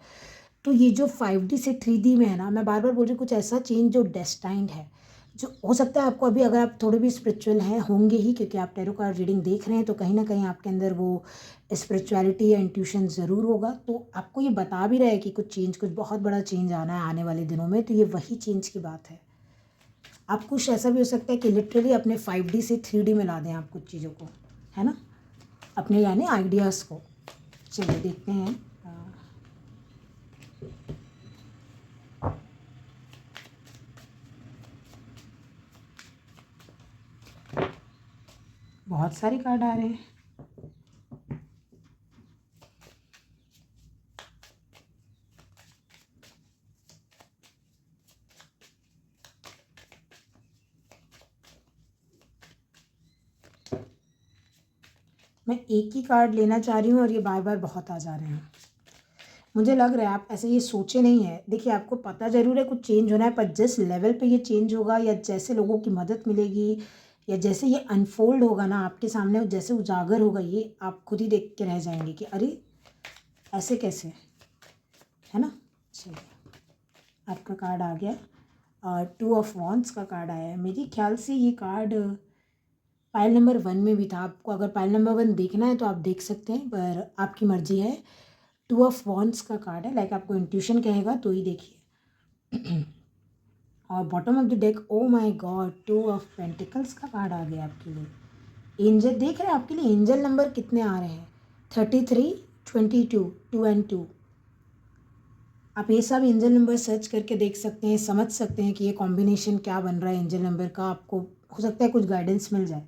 तो ये जो 5D से 3D में है ना, मैं बार बार बोल रही हूँ कुछ ऐसा चेंज जो डेस्टाइंड है, जो हो सकता है आपको अभी, अगर आप थोड़े भी स्पिरिचुअल हैं, होंगे ही, क्योंकि आप टैरो कार्ड रीडिंग देख रहे हैं, तो कहीं ना कहीं आपके अंदर वो स्पिरिचुअलिटी या इंट्यूशन ज़रूर होगा। तो आपको ये बता भी रहा है कि कुछ चेंज, कुछ बहुत बड़ा चेंज आना है आने वाले दिनों में, तो ये वही चेंज की बात है। आप कुछ ऐसा भी हो सकता है कि लिटरली अपने 5D से 3D में ला दें आप कुछ चीज़ों को, है ना? अपने यानी आइडियाज़ को। चलिए देखते हैं। बहुत सारे कार्ड आ रहे हैं। मैं एक ही कार्ड लेना चाह रही हूँ और ये बार बार बहुत आ जा रहे हैं। मुझे लग रहा है आप ऐसे ये सोचे नहीं हैं। देखिए आपको पता ज़रूर है कुछ चेंज होना है, पर जिस लेवल पे ये चेंज होगा या जैसे लोगों की मदद मिलेगी या जैसे ये अनफोल्ड होगा ना आपके सामने, जैसे उजागर होगा ये, आप खुद ही देख के रह जाएंगे कि अरे ऐसे कैसे, है ना। चलिए आपका कार्ड आ गया, 2 ऑफ वॉन्ड्स का कार्ड आया है। मेरे ख्याल से ये कार्ड पाइल नंबर 1 में भी था। आपको अगर पाइल नंबर 1 देखना है तो आप देख सकते हैं, पर आपकी मर्जी है। 2 ऑफ वॉन्ड्स का कार्ड है, लाइक आपको इंट्यूशन कहेगा तो ही देखिए। और bottom of the deck, oh my God, 2 of pentacles का कार्ड आ गया आपके लिए। एंजल देख रहे हैं आपके लिए एंजल नंबर कितने आ रहे हैं, 33, 22, 2 एंड 2। आप ये सब एंजल नंबर सर्च करके देख सकते हैं, समझ सकते हैं कि ये कॉम्बिनेशन क्या बन रहा है एंजल नंबर का। आपको हो सकता है कुछ गाइडेंस मिल जाए,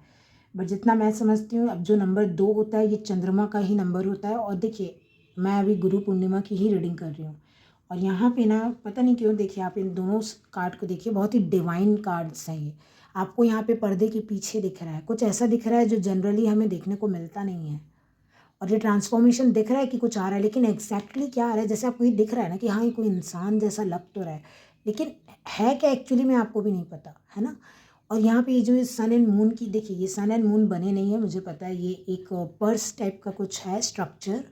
बट जितना मैं समझती हूँ, अब जो नंबर 2 होता है ये चंद्रमा का ही नंबर होता है। और देखिए मैं अभी गुरु पूर्णिमा की ही रीडिंग कर रही हूँ, और यहाँ पे ना पता नहीं क्यों, देखिए आप इन दोनों कार्ड को देखिए, बहुत ही डिवाइन कार्ड्स हैं ये। आपको यहाँ पे पर्दे के पीछे दिख रहा है, कुछ ऐसा दिख रहा है जो जनरली हमें देखने को मिलता नहीं है। और ये ट्रांसफॉर्मेशन दिख रहा है कि कुछ आ रहा है, लेकिन एग्जैक्टली क्या आ रहा है, जैसे आपको ये दिख रहा है ना कि हाँ ये कोई इंसान जैसा लग तो रहा है, लेकिन है क्या एक्चुअली में आपको भी नहीं पता, है ना। और यहाँ पे ये जो सन एंड मून की, देखिए ये सन एंड मून बने नहीं है, मुझे पता है, ये एक पर्स टाइप का कुछ है स्ट्रक्चर,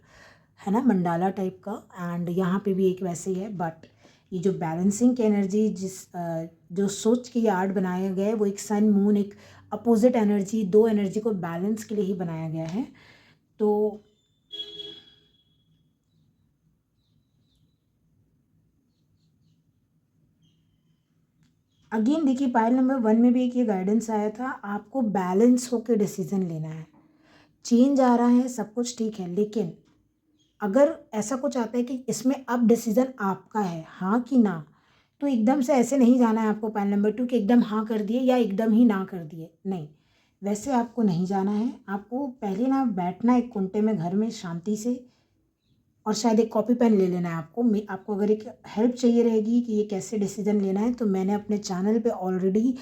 है ना, मंडाला टाइप का। एंड यहाँ पे भी एक वैसे ही है, बट ये जो बैलेंसिंग की एनर्जी, जो सोच के ये आर्ट बनाया गया है, वो एक सन मून, एक अपोजिट एनर्जी, दो एनर्जी को बैलेंस के लिए ही बनाया गया है। तो अगेन देखिए पाइल नंबर 1 में भी एक ये गाइडेंस आया था, आपको बैलेंस होकर डिसीजन लेना है। चेंज आ रहा है, सब कुछ ठीक है, लेकिन अगर ऐसा कुछ आता है कि इसमें अब डिसीजन आपका है, हाँ कि ना, तो एकदम से ऐसे नहीं जाना है आपको पाइल नंबर 2 कि एकदम हाँ कर दिए या एकदम ही ना कर दिए, नहीं, वैसे आपको नहीं जाना है। आपको पहले ना बैठना एक कुंटे में घर में शांति से, और शायद एक कॉपी पेन ले लेना है आपको। आपको अगर एक हेल्प चाहिए रहेगी कि ये कैसे डिसीजन लेना है, तो मैंने अपने चैनल पे ऑलरेडी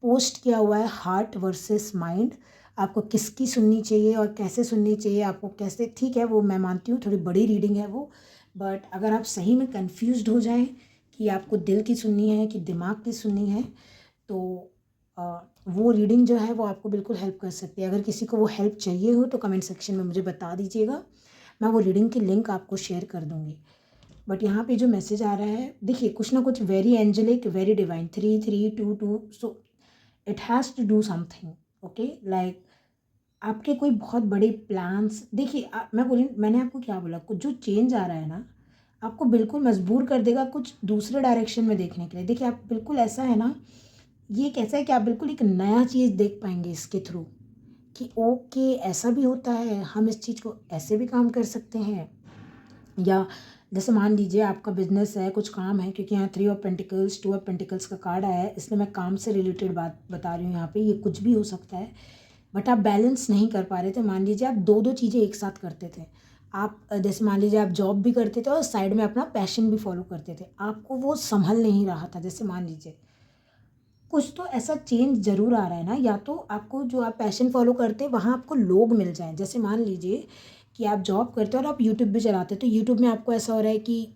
पोस्ट किया हुआ है हार्ट वर्सेस माइंड। आपको किसकी सुननी चाहिए और कैसे सुननी चाहिए, आपको कैसे, ठीक है वो मैं मानती हूँ थोड़ी बड़ी रीडिंग है वो, बट अगर आप सही में कन्फ्यूज्ड हो जाएं कि आपको दिल की सुननी है कि दिमाग की सुननी है, तो वो रीडिंग जो है वो आपको बिल्कुल हेल्प कर सकती है। अगर किसी को वो हेल्प चाहिए हो तो कमेंट सेक्शन में मुझे बता दीजिएगा, मैं वो रीडिंग की लिंक आपको शेयर कर दूँगी। बट यहाँ पे जो मैसेज आ रहा है, देखिए कुछ ना कुछ very angelic, very divine, 3 3 2 2, so it has to do something, okay, like आपके कोई बहुत बड़े प्लान्स, देखिए मैं बोली, मैंने आपको क्या बोला, कुछ जो चेंज आ रहा है ना, आपको बिल्कुल मजबूर कर देगा कुछ दूसरे डायरेक्शन में देखने के लिए। देखिए आप बिल्कुल, ऐसा है ना, ये कैसा है कि आप बिल्कुल एक नया चीज़ देख पाएंगे इसके थ्रू, कि ओके ऐसा भी होता है, हम इस चीज़ को ऐसे भी काम कर सकते हैं। या जैसे मान लीजिए आपका बिजनेस है, कुछ काम है, क्योंकि यहाँ 3 ऑफ पेंटिकल्स 2 ऑफ पेंटिकल्स का कार्ड आया है, इसलिए मैं काम से रिलेटेड बात बता रही हूँ। यहाँ पे ये कुछ भी हो सकता है, बट आप बैलेंस नहीं कर पा रहे थे। मान लीजिए आप दो दो चीज़ें एक साथ करते थे, आप जैसे मान लीजिए आप जॉब भी करते थे और साइड में अपना पैशन भी फॉलो करते थे, आपको वो संभल नहीं रहा था। जैसे मान लीजिए कुछ तो ऐसा चेंज ज़रूर आ रहा है ना, या तो आपको जो आप पैशन फॉलो करते हैं वहाँ आपको लोग मिल जाएं। जैसे मान लीजिए कि आप जॉब करते हो और आप यूट्यूब भी चलाते हैं, तो यूट्यूब में आपको ऐसा हो रहा है कि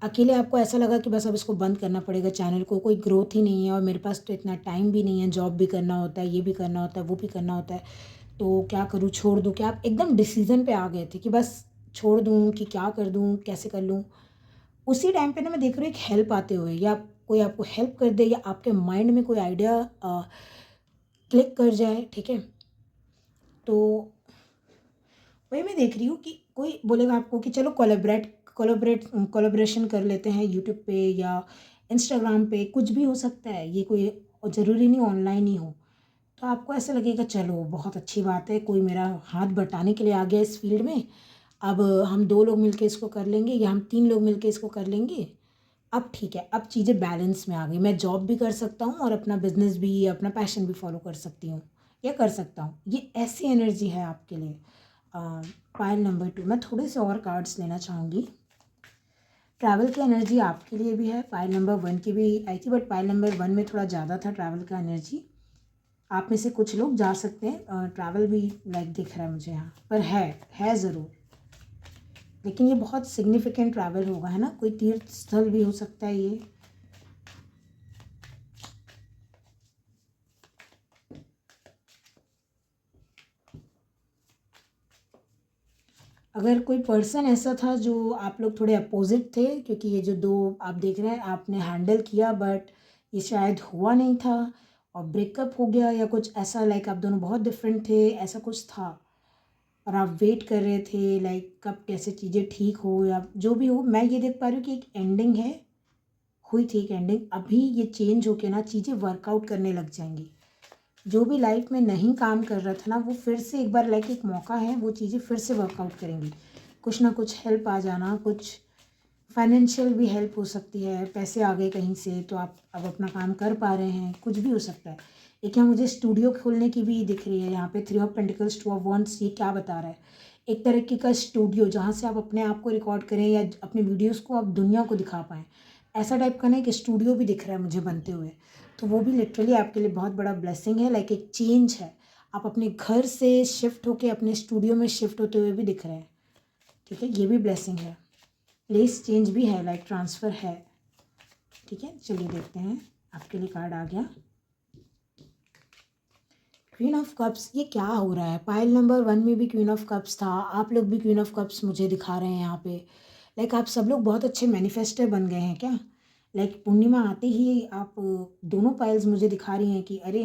अकेले आपको ऐसा लगा कि बस अब इसको बंद करना पड़ेगा, चैनल को कोई ग्रोथ ही नहीं है, और मेरे पास तो इतना टाइम भी नहीं है, जॉब भी करना होता है, ये भी करना होता है, वो भी करना होता है, तो क्या करूँ, छोड़ दूँ क्या। आप एकदम डिसीज़न पे आ गए थे कि बस छोड़ दूँ कि क्या कर दूँ, कैसे कर लूँ। उसी टाइम पे ना मैं देख रही हूँ एक हेल्प आते हुए, या कोई आपको हेल्प कर दे, या आपके माइंड में कोई आइडिया क्लिक कर जाए, ठीक है। तो वही मैं देख रही हूँ कि कोई बोलेगा आपको कि चलो कोलैबोरेशन कर लेते हैं यूट्यूब पे या इंस्टाग्राम पे, कुछ भी हो सकता है, ये कोई ज़रूरी नहीं ऑनलाइन ही हो। तो आपको ऐसा लगेगा चलो बहुत अच्छी बात है, कोई मेरा हाथ बटाने के लिए आ गया इस फील्ड में, अब हम 2 लोग मिलके इसको कर लेंगे या हम 3 लोग मिलके इसको कर लेंगे। अब ठीक है, अब चीज़ें बैलेंस में आ गई, मैं जॉब भी कर सकता हूँ और अपना बिजनेस भी, अपना पैशन भी फॉलो कर सकती हूँ या कर सकता हूँ। ये ऐसी एनर्जी है आपके लिए। पाइल नंबर 2, मैं थोड़े से और कार्ड्स लेना चाहूँगी। ट्रैवल की एनर्जी आपके लिए भी है, पाइल नंबर 1 की भी आई थी, बट पाइल नंबर 1 में थोड़ा ज़्यादा था ट्रैवल का एनर्जी। आप में से कुछ लोग जा सकते हैं, ट्रैवल भी लाइक दिख रहा है मुझे यहाँ पर, है ज़रूर। लेकिन ये बहुत सिग्निफिकेंट ट्रैवल होगा, है ना, कोई तीर्थ स्थल भी हो सकता है ये। अगर कोई पर्सन ऐसा था जो आप लोग थोड़े अपोजिट थे, क्योंकि ये जो दो आप देख रहे हैं आपने हैंडल किया बट ये शायद हुआ नहीं था और ब्रेकअप हो गया या कुछ ऐसा, लाइक आप दोनों बहुत डिफरेंट थे, ऐसा कुछ था और आप वेट कर रहे थे लाइक कब कैसे चीज़ें ठीक हो या जो भी हो। मैं ये देख पा रही हूँ कि एक एंडिंग है, हुई थी एक एंडिंग, अभी ये चेंज होके ना चीज़ें वर्कआउट करने लग जाएंगी। जो भी लाइफ में नहीं काम कर रहा था ना वो फिर से एक बार लाइक एक मौका है, वो चीज़ें फिर से वर्कआउट करेंगी। कुछ ना कुछ हेल्प आ जाना, कुछ फाइनेंशियल भी हेल्प हो सकती है, पैसे आ गए कहीं से तो आप अब अपना काम कर पा रहे हैं, कुछ भी हो सकता है। एक यहाँ मुझे स्टूडियो खोलने की भी दिख रही है, यहाँ पे 3 ऑफ पेंटिकल्स 2 ऑफ वॉन्ड्स, ये क्या बता रहा है? एक तरीके का स्टूडियो जहाँ से आप अपने आप को रिकॉर्ड करें या अपने वीडियोज़ को आप दुनिया को दिखा पाएँ, ऐसा टाइप का ना एक स्टूडियो भी दिख रहा है मुझे बनते हुए। तो वो भी लिटरली आपके लिए बहुत बड़ा ब्लेसिंग है, लाइक एक चेंज है। आप अपने घर से शिफ्ट होके अपने स्टूडियो में शिफ्ट होते हुए भी दिख रहे हैं, ठीक है, ये भी ब्लेसिंग है। प्लेस चेंज भी है, लाइक ट्रांसफ़र है, ठीक है। चलिए देखते हैं, आपके लिए कार्ड आ गया क्वीन ऑफ कप्स। ये क्या हो रहा है? पाइल नंबर 1 में भी क्वीन ऑफ कप्स था, आप लोग भी क्वीन ऑफ कप्स मुझे दिखा रहे हैं यहाँ पे। लाइक आप सब लोग बहुत अच्छे मैनिफेस्टर बन गए हैं क्या? लाइक पूर्णिमा आते ही आप दोनों पाइल्स मुझे दिखा रही हैं कि अरे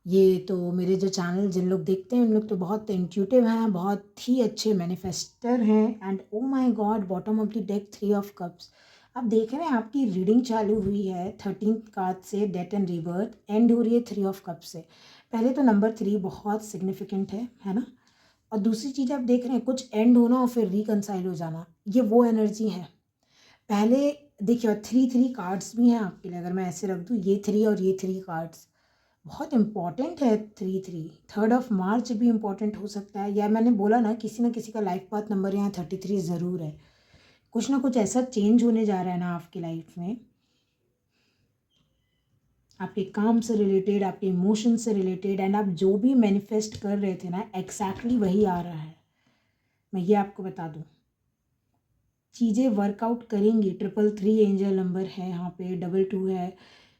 ये तो मेरे जो चैनल जिन लोग देखते हैं उन लोग तो बहुत इंट्यूटिव हैं, बहुत ही अच्छे मैनिफेस्टर हैं। And oh my God, bottom of the deck 3 of cups. आप देख रहे हैं आपकी रीडिंग चालू हुई है 13th कार्ड से, डेथ एंड रिबर्थ, एंड हो रही है 3 ऑफ कप्स से। पहले तो नंबर 3 बहुत सिग्निफिकेंट है ना। और दूसरी चीज़ आप देख रहे हैं कुछ एंड होना और फिर रिकनसाइल हो जाना, ये वो एनर्जी है। पहले देखिए, और 3 कार्ड्स भी हैं आपके लिए, अगर मैं ऐसे रख दूँ ये 3 और ये 3 कार्ड्स बहुत इम्पॉर्टेंट है। 3 ऑफ मार्च भी इम्पॉर्टेंट हो सकता है, या मैंने बोला ना किसी का लाइफ पाथ नंबर यहाँ 33 ज़रूर है। कुछ ना कुछ ऐसा चेंज होने जा रहा है ना आपकी लाइफ में, आपके काम से रिलेटेड, आपके इमोशन से रिलेटेड, एंड आप जो भी मैनिफेस्ट कर रहे थे ना एग्जैक्टली वही आ रहा है। मैं ये आपको बता दूँ, चीज़ें वर्कआउट करेंगी। 333 एंजल नंबर है यहाँ पे, 22 है।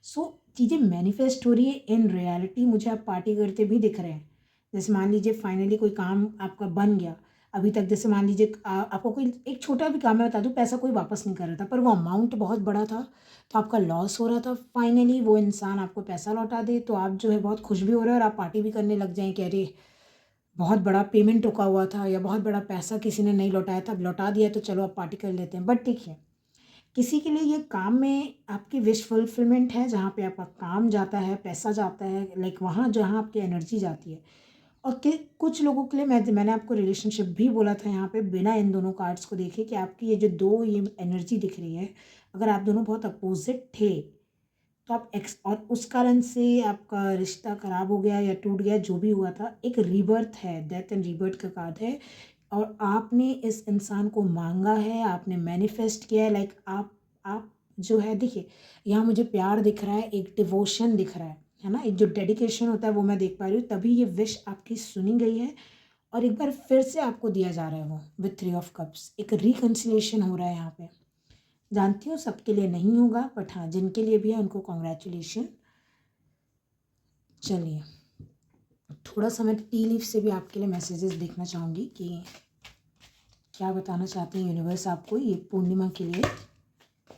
सो चीज़ें मैनिफेस्ट हो रही है इन रियलिटी। मुझे आप पार्टी करते भी दिख रहे हैं। जैसे मान लीजिए फाइनली कोई काम आपका बन गया। अभी तक जैसे मान लीजिए आपको कोई एक छोटा भी काम, मैं बता दूँ, पैसा कोई वापस नहीं कर रहा था पर वो अमाउंट बहुत बड़ा था तो आपका लॉस हो रहा था। फाइनली वो इंसान आपको पैसा लौटा दे तो आप जो है बहुत खुश भी हो रहे हैं और आप पार्टी भी करने लग जाएँ कि अरे बहुत बड़ा पेमेंट रुका हुआ था या बहुत बड़ा पैसा किसी ने नहीं लौटाया था, अब लौटा दिया तो चलो अब पार्टी कर लेते हैं। बट देखिए, किसी के लिए ये काम में आपकी विश फुलफिलमेंट है, जहाँ पे आपका काम जाता है, पैसा जाता है, लाइक वहाँ जहाँ आपकी एनर्जी जाती है। और कुछ लोगों के लिए मैंने आपको रिलेशनशिप भी बोला था यहाँ पे, बिना इन दोनों कार्ड्स को देखे कि आपकी ये जो दो ये एनर्जी दिख रही है, अगर आप दोनों बहुत अपोजिट थे तो आप और उस कारण से आपका रिश्ता ख़राब हो गया या टूट गया, जो भी हुआ था, एक रीबर्थ है, डेथ एंड रीबर्थ का कार्ड है। और आपने इस इंसान को मांगा है, आपने मैनिफेस्ट किया है, लाइक आप जो है, देखिए यहाँ मुझे प्यार दिख रहा है, एक डिवोशन दिख रहा है ना, एक जो डेडिकेशन होता है वो मैं देख पा रही हूँ, तभी ये विश आपकी सुनी गई है और एक बार फिर से आपको दिया जा रहा है वो विथ 3 ऑफ कप्स। एक रिकन्सिलेशन हो रहा है यहाँ पे। जानती हूँ सबके लिए नहीं होगा बट हाँ, जिनके लिए भी है उनको कॉन्ग्रेचुलेशन। चलिए, थोड़ा सा मैं टी लीफ से भी आपके लिए मैसेजेस देखना चाहूँगी कि क्या बताना चाहते हैं यूनिवर्स आपको ये पूर्णिमा के लिए।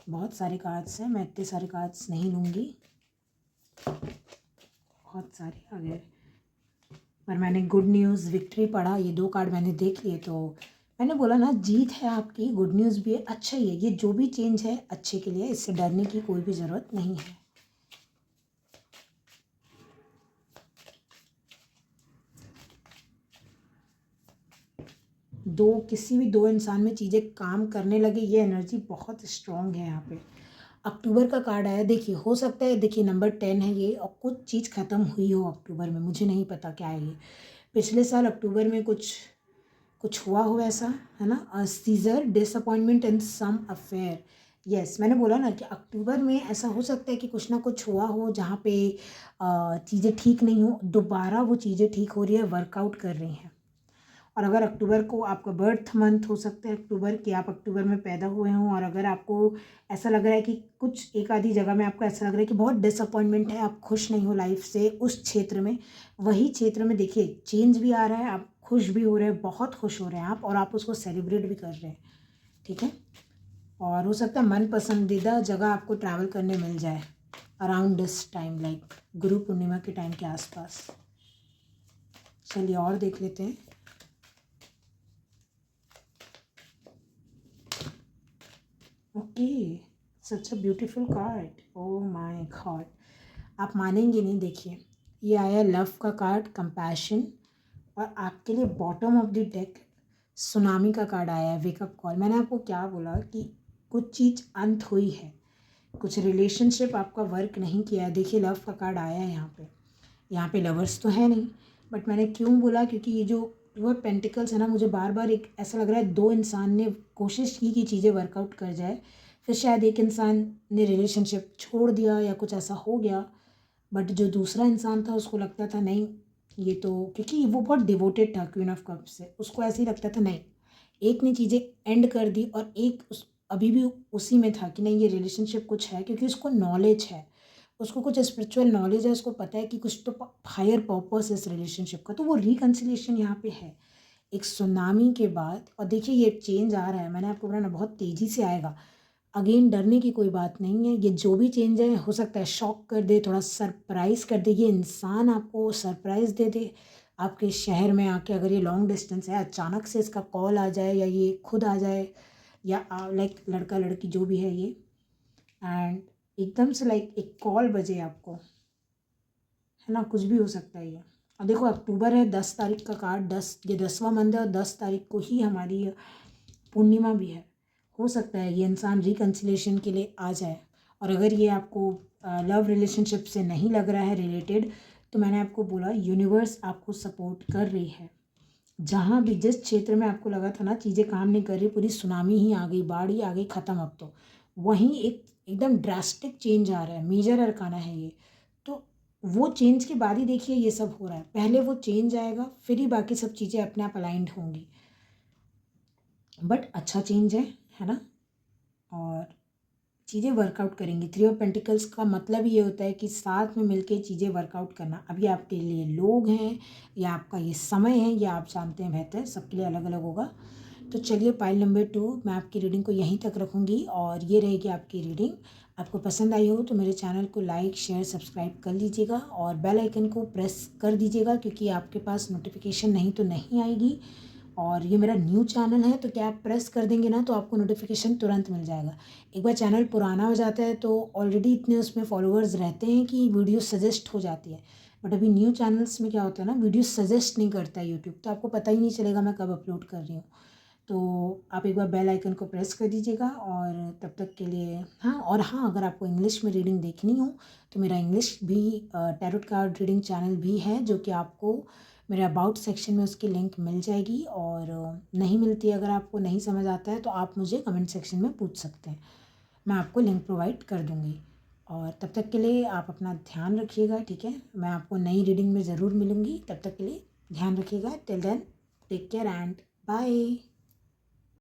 बहुत सारे कार्ड्स हैं, मैं इतने सारे कार्ड्स नहीं लूँगी, बहुत सारे आ गए, पर मैंने गुड न्यूज़ विक्ट्री पढ़ा, ये 2 कार्ड मैंने देख लिए तो मैंने बोला ना, जीत है आपकी, गुड न्यूज़ भी है, अच्छा ही है, ये जो भी चेंज है अच्छे के लिए, इससे डरने की कोई भी ज़रूरत नहीं है। किसी भी दो इंसान में चीज़ें काम करने लगे, ये एनर्जी बहुत स्ट्रॉन्ग है यहाँ पे। अक्टूबर का कार्ड आया, देखिए हो सकता है, देखिए नंबर 10 है ये, और कुछ चीज़ ख़त्म हुई हो अक्टूबर में, मुझे नहीं पता क्या है ये। पिछले साल अक्टूबर में कुछ हुआ हो ऐसा, है ना। सीजर डिसअपॉइंटमेंट इन सम अफेयर, यस, मैंने बोला ना कि अक्टूबर में ऐसा हो सकता है कि कुछ ना कुछ हुआ हो जहाँ पे चीज़ें ठीक नहीं हो, दोबारा वो चीज़ें ठीक हो रही है, वर्कआउट कर रही हैं। और अगर अक्टूबर को आपका बर्थ मंथ हो सकता है अक्टूबर, कि आप अक्टूबर में पैदा हुए हों, और अगर आपको ऐसा लग रहा है कि कुछ एक आधी जगह में आपको ऐसा लग रहा है कि बहुत डिसअपॉइंटमेंट है, आप खुश नहीं हो लाइफ से उस क्षेत्र में, वही क्षेत्र में देखिए चेंज भी आ रहा है, आप खुश भी हो रहे हैं, बहुत खुश हो रहे हैं आप, और आप उसको सेलिब्रेट भी कर रहे हैं, ठीक है। और हो सकता है मन पसंदीदा जगह आपको ट्रैवल करने मिल जाए around this time, like Guru Purnima के टाइम के आसपास। चलिए और देख लेते हैं। Okay, such a beautiful card, oh my God, आप मानेंगे नहीं। देखिए ये आया लव का कार्ड, कंपैशन, और आपके लिए bottom of the deck tsunami का कार्ड आया है, वेकअप कॉल। मैंने आपको क्या बोला कि कुछ चीज़ अंत हुई है, कुछ रिलेशनशिप आपका वर्क नहीं किया है। देखिए लव का कार्ड आया है यहाँ पे लवर्स तो है नहीं, बट मैंने क्यों बोला, क्योंकि ये जो वो पेंटिकल्स है ना, मुझे बार बार एक ऐसा लग रहा है दो इंसान ने कोशिश की कि चीज़ें वर्कआउट कर जाए, फिर शायद एक इंसान ने रिलेशनशिप छोड़ दिया या कुछ ऐसा हो गया, बट जो दूसरा इंसान था उसको लगता था नहीं ये तो, क्योंकि वो बहुत डिवोटेड था क्वीन ऑफ कप से, उसको ऐसे ही लगता था नहीं, एक ने चीज़ें एंड कर दी और एक अभी भी उसी में था कि नहीं ये रिलेशनशिप कुछ है, क्योंकि उसको नॉलेज है, उसको कुछ स्पिरिचुअल नॉलेज है, उसको पता है कि कुछ तो हायर पर्पस है इस रिलेशनशिप का, तो वो रिकन्सिलिएशन यहाँ पे है एक सुनामी के बाद। और देखिए ये चेंज आ रहा है, मैंने आपको बोला ना बहुत तेज़ी से आएगा। अगेन डरने की कोई बात नहीं है, ये जो भी चेंज है हो सकता है शॉक कर दे, थोड़ा सरप्राइज़ कर दे, ये इंसान आपको सरप्राइज़ दे दे आपके शहर में आके, अगर ये लॉन्ग डिस्टेंस है, अचानक से इसका कॉल आ जाए या ये खुद आ जाए, या लाइक लड़का लड़की जो भी है ये, एंड एकदम से लाइक एक कॉल बजे आपको, है ना, कुछ भी हो सकता है ये। और देखो अक्टूबर है, 10 तारीख का कार्ड, 10 ये 10वां मंथ है, और 10 तारीख को ही हमारी पूर्णिमा भी है। हो सकता है ये इंसान रिकन्सिलेशन के लिए आ जाए। और अगर ये आपको लव रिलेशनशिप से नहीं लग रहा है रिलेटेड, तो मैंने आपको बोला यूनिवर्स आपको सपोर्ट कर रही है। जहाँ भी जिस क्षेत्र में आपको लगा था ना चीज़ें काम नहीं कर रही, पूरी सुनामी ही आ गई, बाढ़ ही आ गई, ख़त्म, अब तो वहीं एक एकदम ड्रास्टिक चेंज आ रहा है, मेजर अरकाना है ये। तो वो चेंज के बाद ही देखिए ये सब हो रहा है, पहले वो चेंज आएगा फिर ही बाकी सब चीज़ें अपने आप अलाइंड होंगी, बट अच्छा चेंज है ना, और चीज़ें वर्कआउट करेंगी। 3 ऑफ पेंटिकल्स का मतलब ये होता है कि साथ में मिलके चीज़ें वर्कआउट करना। अभी आपके लिए लोग हैं या आपका ये समय है, या आप जानते हैं बेहतर, सबके लिए अलग अलग होगा। तो चलिए पाइल नंबर 2 मैं आपकी रीडिंग को यहीं तक रखूँगी, और ये रहेगी आपकी रीडिंग। आपको पसंद आई हो तो मेरे चैनल को लाइक शेयर सब्सक्राइब कर लीजिएगा, और बेल आइकन को प्रेस कर दीजिएगा, क्योंकि आपके पास नोटिफिकेशन नहीं तो नहीं आएगी। और ये मेरा न्यू चैनल है, तो क्या आप प्रेस कर देंगे ना तो आपको नोटिफिकेशन तुरंत मिल जाएगा। एक बार चैनल पुराना हो जाता है तो ऑलरेडी इतने उसमें फॉलोअर्स रहते हैं कि वीडियो सजेस्ट हो जाती है, बट अभी न्यू चैनल्स में क्या होता है ना, वीडियो सजेस्ट नहीं करता है यूट्यूब, तो आपको पता ही नहीं चलेगा मैं कब अपलोड कर रही हूँ। तो आप एक बार बेल आइकन को प्रेस कर दीजिएगा, और तब तक के लिए हाँ, अगर आपको इंग्लिश में रीडिंग देखनी हो तो मेरा इंग्लिश भी टैरोट कार्ड रीडिंग चैनल भी है, जो कि आपको मेरे अबाउट सेक्शन में उसकी लिंक मिल जाएगी, और नहीं मिलती है, अगर आपको नहीं समझ आता है तो आप मुझे कमेंट सेक्शन में पूछ सकते हैं, मैं आपको लिंक प्रोवाइड कर दूँगी। और तब तक के लिए आप अपना ध्यान रखिएगा, ठीक है, मैं आपको नई रीडिंग में ज़रूर मिलूँगी, तब तक के लिए ध्यान रखिएगा। Till then take care and bye.